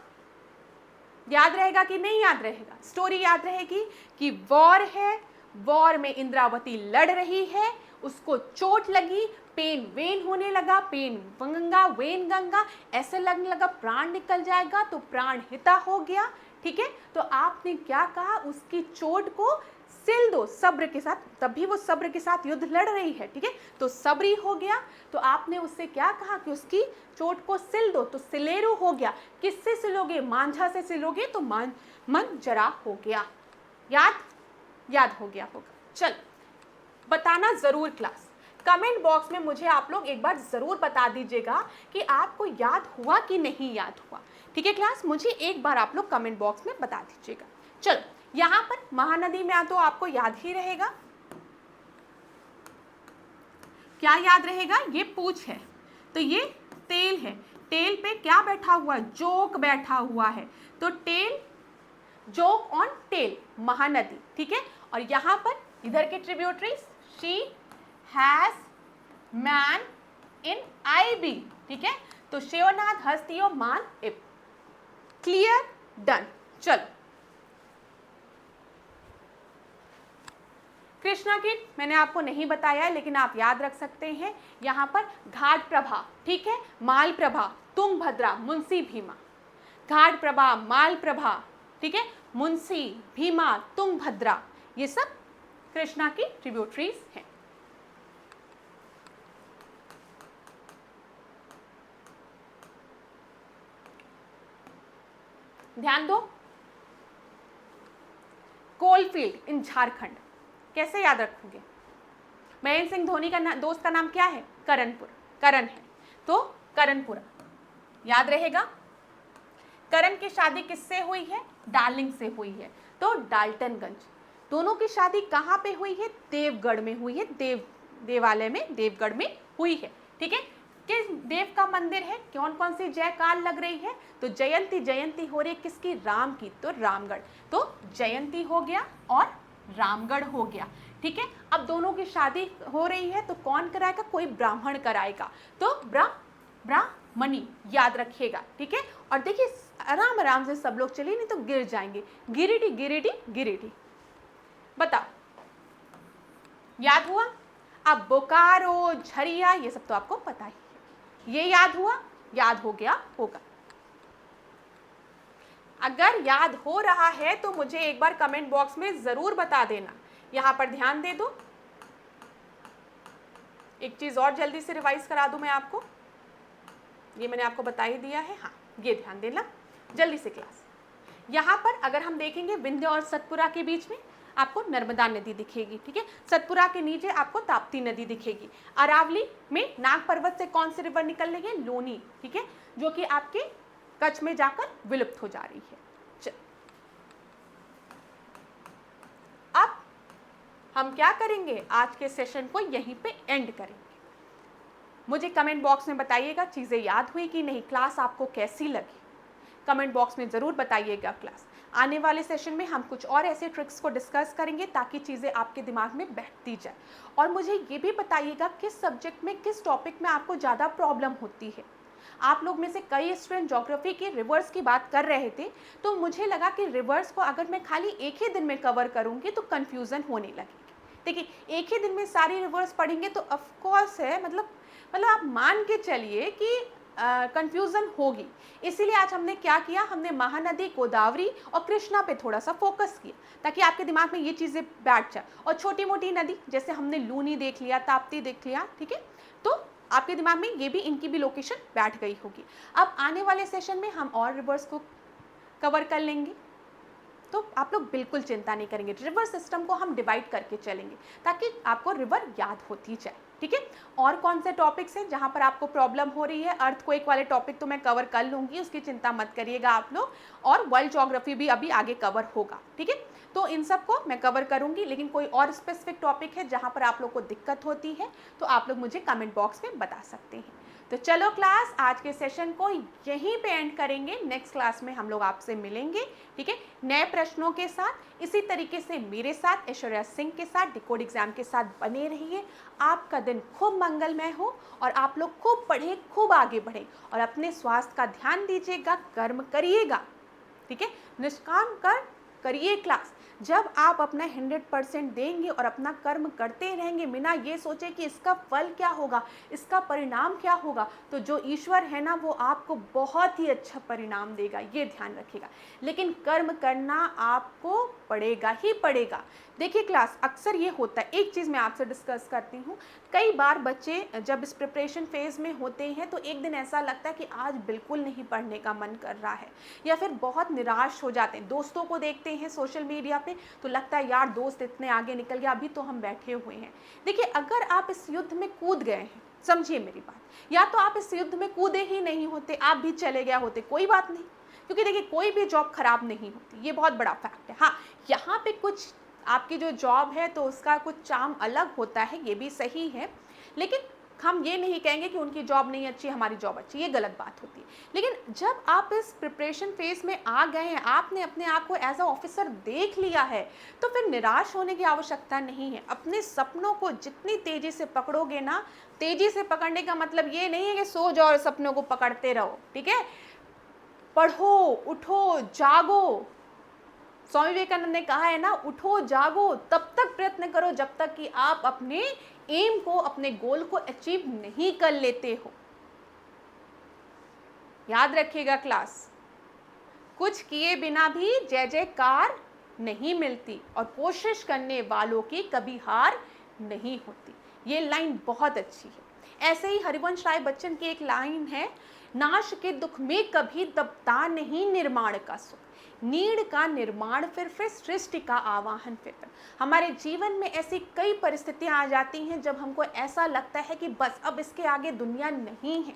याद रहेगा कि नहीं याद रहेगा, स्टोरी याद रहेगी कि वॉर है, वॉर में इंद्रावती लड़ रही है, उसको चोट लगी, पेन वेन होने लगा, पेन गंगा वेन गंगा, ऐसे लगने लगा प्राण निकल जाएगा, तो प्राण हिता हो गया, ठीक है। तो आपने क्या कहा, उसकी चोट को सिल दो, सब्र के साथ, तभी वो सब्र के साथ युद्ध लड़ रही है, ठीक है। तो सबरी हो गया। तो आपने उससे क्या कहा कि उसकी चोट को सिल दो, तो सिलेरू हो गया। किससे सिलोगे, मांझा से सिलोगे, तो मंजरा हो गया। याद हो गया होगा। चल, बताना जरूर क्लास, कमेंट बॉक्स में मुझे आप लोग एक बार जरूर बता दीजिएगा कि आपको याद हुआ कि नहीं याद हुआ, ठीक है क्लास। मुझे एक बार आप लोग कमेंट बॉक्स में बता दीजिएगा। चलो, यहाँ पर महानदी में तो आपको याद ही रहेगा, क्या याद रहेगा, ये पूछ है तो ये टेल है, टेल पे क्या बैठा हुआ है, जोक बैठा हुआ है, तो tail, joke on tail, Mahanadi, ठीक है। और यहाँ पर इधर के tributaries, she has man in IB, ठीक है। तो शिवनाथ हस्तियों मान इप। Clear, done. चलो, कृष्णा की मैंने आपको नहीं बताया लेकिन आप याद रख सकते हैं। यहाँ पर घाट प्रभा, ठीक है, माल प्रभा, तुंगभद्रा, मुंशी भीमा, घाट प्रभा, माल प्रभा, ठीक है, मुंशी भीमा, तुंगभद्रा, ये सब कृष्णा की ट्रिब्यूटरीज हैं। ध्यान दो, कोलफील्ड इन झारखंड, कैसे याद रखोगे, महेंद्र सिंह धोनी का दोस्त का नाम क्या है, करणपुर, करण है, तो करणपुरा याद रहेगा। करण की शादी किससे हुई है, डार्लिंग से हुई है, तो डाल्टनगंज। दोनों की शादी कहाँ पे हुई है, देवगढ़ में हुई है, देवालय में, देवगढ़ में हुई है, ठीक है। किस देव का मंदिर है, कौन कौन सी जयकार लग रही है, तो जयंती, जयंती हो रही है किसकी, राम की, तो रामगढ़, तो जयंती हो गया और रामगढ़ हो गया। ठीक है, अब दोनों की शादी हो रही है तो कौन कराएगा, कोई ब्राह्मण कराएगा, तो ब्राह्मणी याद रखिएगा। ठीक है, और देखिए आराम आराम से सब लोग चलिए, नहीं तो गिर जाएंगे। गिरिडीह गिरिडीह गिरिडीह, बताओ याद हुआ। अब बोकारो, झरिया, ये सब तो आपको पता ही है, ये याद हुआ, याद हो गया होगा। अगर याद हो रहा है तो मुझे एक बार कमेंट बॉक्स में जरूर बता देना। यहां पर ध्यान दे दो, एक चीज और जल्दी से रिवाइज करा दूं मैं आपको, ये मैंने आपको बता ही दिया है। हाँ, ये ध्यान देना जल्दी से क्लास। यहाँ पर अगर हम देखेंगे विंध्य और सतपुरा के बीच में आपको नर्मदा नदी दिखेगी। ठीक है, सतपुरा के नीचे आपको ताप्ती नदी दिखेगी। अरावली में नाग पर्वत से कौन सी रिवर निकल रही है, लोनी। ठीक है, जो कि आपके कच्छ में जाकर विलुप्त हो जा रही है। अब हम क्या करेंगे, आज के सेशन को यहीं पे एंड करेंगे। मुझे कमेंट बॉक्स में बताइएगा चीज़ें याद हुई कि नहीं, क्लास आपको कैसी लगी, कमेंट बॉक्स में ज़रूर बताइएगा। क्लास आने वाले सेशन में हम कुछ और ऐसे ट्रिक्स को डिस्कस करेंगे ताकि चीज़ें आपके दिमाग में बैठती जाए। और मुझे ये भी बताइएगा किस सब्जेक्ट में, किस टॉपिक में आपको ज़्यादा प्रॉब्लम होती है। आप लोग में से कई स्टूडेंट ज्योग्राफी के रिवर्स की बात कर रहे थे, तो मुझे लगा कि रिवर्स को अगर मैं खाली एक ही दिन में कवर करूँगी तो कन्फ्यूज़न होने लगेगी। देखिए, एक ही दिन में सारी रिवर्स पढ़ेंगे तो ऑफकोर्स है, मतलब आप मान के चलिए कि कंफ्यूजन होगी। इसीलिए आज हमने क्या किया, हमने महानदी, गोदावरी और कृष्णा पे थोड़ा सा फोकस किया ताकि आपके दिमाग में ये चीज़ें बैठ जाए। और छोटी मोटी नदी जैसे हमने लूनी देख लिया, ताप्ती देख लिया, ठीक है, तो आपके दिमाग में ये भी, इनकी भी लोकेशन बैठ गई होगी। अब आने वाले सेशन में हम और रिवर्स को कवर कर लेंगे, तो आप लोग बिल्कुल चिंता नहीं करेंगे। रिवर सिस्टम को हम डिवाइड करके चलेंगे ताकि आपको रिवर याद होती जाए। ठीक है, और कौन से टॉपिक्स हैं जहां पर आपको प्रॉब्लम हो रही है, अर्थक्वेक वाले टॉपिक तो मैं कवर कर लूंगी, उसकी चिंता मत करिएगा आप लोग। और वर्ल्ड ज्योग्राफी भी अभी आगे कवर होगा। ठीक है, तो इन सब को मैं कवर करूंगी, लेकिन कोई और स्पेसिफिक टॉपिक है जहां पर आप लोग को दिक्कत होती है तो आप लोग मुझे कमेंट बॉक्स में बता सकते हैं। तो चलो क्लास, आज के सेशन को यहीं पे एंड करेंगे। नेक्स्ट क्लास में हम लोग आपसे मिलेंगे, ठीक है, नए प्रश्नों के साथ। इसी तरीके से मेरे साथ, ऐश्वर्या सिंह के साथ, डिकोड एग्जाम के साथ बने रहिए। आपका दिन खूब मंगलमय हो और आप लोग खूब पढ़ें, खूब आगे बढ़ें और अपने स्वास्थ्य का ध्यान दीजिएगा, कर्म करिएगा। ठीक है, निष्काम करिए क्लास। जब आप अपना 100% देंगे और अपना कर्म करते रहेंगे बिना ये सोचे कि इसका फल क्या होगा, इसका परिणाम क्या होगा, तो जो ईश्वर है ना वो आपको बहुत ही अच्छा परिणाम देगा, ये ध्यान रखिएगा। लेकिन कर्म करना आपको पड़ेगा ही पड़ेगा। देखिए क्लास, अक्सर ये होता है, एक चीज़ मैं आपसे डिस्कस करती हूँ, कई बार बच्चे जब इस प्रिपरेशन फेज़ में होते हैं तो एक दिन ऐसा लगता है कि आज बिल्कुल नहीं पढ़ने का मन कर रहा है, या फिर बहुत निराश हो जाते हैं। दोस्तों को देखते हैं सोशल मीडिया पे तो लगता है यार दोस्त इतने आगे निकल गया, अभी तो हम बैठे हुए हैं। देखिए, अगर आप इस युद्ध में कूद गए हैं, समझिए मेरी बात, या तो आप इस युद्ध में कूदे ही नहीं होते, आप भी चले गए होते, कोई बात नहीं, क्योंकि देखिए कोई भी जॉब खराब नहीं होती, ये बहुत बड़ा फैक्ट है। हाँ, यहाँ पे कुछ आपकी जो जॉब है तो उसका कुछ चार्म अलग होता है, ये भी सही है, लेकिन हम ये नहीं कहेंगे कि उनकी जॉब नहीं अच्छी, हमारी जॉब अच्छी, ये गलत बात होती है। लेकिन जब आप इस प्रिपरेशन फेज में आ गए हैं, आपने अपने आप को एज अ ऑफिसर देख लिया है, तो फिर निराश होने की आवश्यकता नहीं है। अपने सपनों को जितनी तेजी से पकड़ोगे ना, तेजी से पकड़ने का मतलब ये नहीं है कि सो जाओ और सपनों को पकड़ते रहो। ठीक है, पढ़ो, उठो, जागो। स्वामी विवेकानंद ने कहा है ना, उठो जागो, तब तक प्रयत्न करो जब तक कि आप अपने एम को, अपने गोल को अचीव नहीं कर लेते हो। याद रखिएगा क्लास, कुछ किए बिना भी जय जयकार नहीं मिलती और कोशिश करने वालों की कभी हार नहीं होती। ये लाइन बहुत अच्छी है। ऐसे ही हरिवंश राय बच्चन की एक लाइन है, नाश के दुख में कभी दबता नहीं निर्माण का सुख, नीड़ का निर्माण फिर सृष्टि का आवाहन फिर। हमारे जीवन में ऐसी कई परिस्थितियां आ जाती हैं जब हमको ऐसा लगता है कि बस अब इसके आगे दुनिया नहीं है।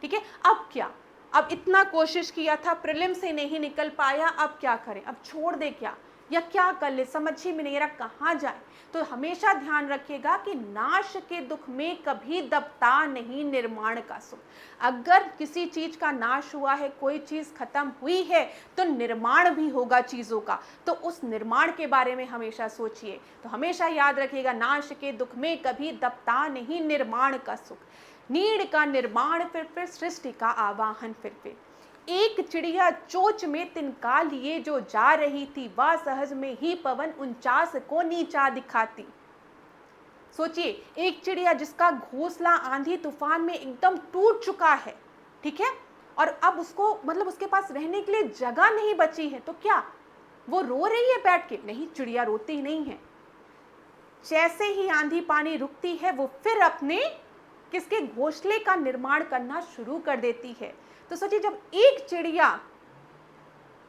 ठीक है, अब क्या, अब इतना कोशिश किया था, प्रीलिम से नहीं निकल पाया, अब क्या करें, अब छोड़ दे क्या। या क्या कर ले, समझ ही में नहीं आ रहा कहाँ जाए। तो हमेशा ध्यान रखिएगा कि नाश के दुख में कभी दबता नहीं निर्माण का सुख। अगर किसी चीज का नाश हुआ है, कोई चीज खत्म हुई है, तो निर्माण भी होगा चीजों का, तो उस निर्माण के बारे में हमेशा सोचिए। तो हमेशा याद रखिएगा, नाश के दुख में कभी दबता नहीं निर्माण का सुख। नीड़ का निर्माण फिर सृष्टि का आवाहन फिर। एक चिड़िया चोच में तिनका लिए जो जा रही थी, वह सहज में ही पवन 49 को नीचा दिखाती। सोचिए, एक चिड़िया जिसका घोंसला आंधी तूफान में एकदम टूट चुका है, ठीक है, और अब उसको मतलब उसके पास रहने के लिए जगह नहीं बची है, तो क्या वो रो रही है बैठ के? नहीं, चिड़िया रोती ही नहीं है। जैसे ही आंधी पानी रुकती है, वो फिर अपने किसके घोंसले का निर्माण करना शुरू कर देती है। तो सोचिए, जब एक चिड़िया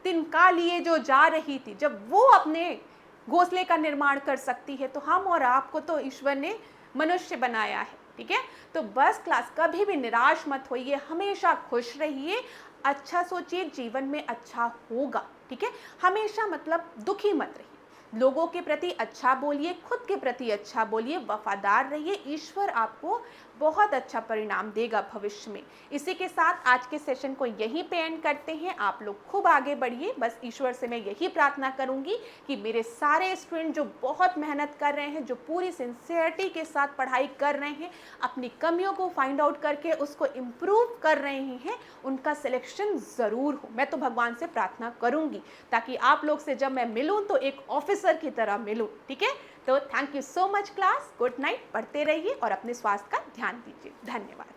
तिनका लिए जो जा रही थी, जब वो अपने घोंसले का निर्माण कर सकती है, तो हम और आपको तो ईश्वर ने मनुष्य बनाया है, ठीक है। तो बस क्लास, कभी भी निराश मत होइए, हमेशा खुश रहिए, अच्छा सोचिए, जीवन में अच्छा होगा, ठीक है। हमेशा मतलब दुखी मत रहिए, लोगों के प्रति अच्छा बोलिए, खुद के प्रति अच्छा बोलिए, वफादार रहिए, ईश्वर आपको बहुत अच्छा परिणाम देगा भविष्य में। इसी के साथ आज के सेशन को यहीं पे एंड करते हैं। आप लोग खूब आगे बढ़िए, बस ईश्वर से मैं यही प्रार्थना करूंगी कि मेरे सारे स्टूडेंट जो बहुत मेहनत कर रहे हैं, जो पूरी सिंसियरिटी के साथ पढ़ाई कर रहे हैं, अपनी कमियों को फाइंड आउट करके उसको इम्प्रूव कर रहे हैं, उनका सिलेक्शन ज़रूर हो। मैं तो भगवान से प्रार्थना करूंगी ताकि आप लोग से जब मैं मिलूँ तो एक ऑफिसर की तरह मिलूँ, ठीक है। तो thank you so much class, good night, पढ़ते रहिए और अपने स्वास्थ्य का ध्यान दीजिए। धन्यवाद।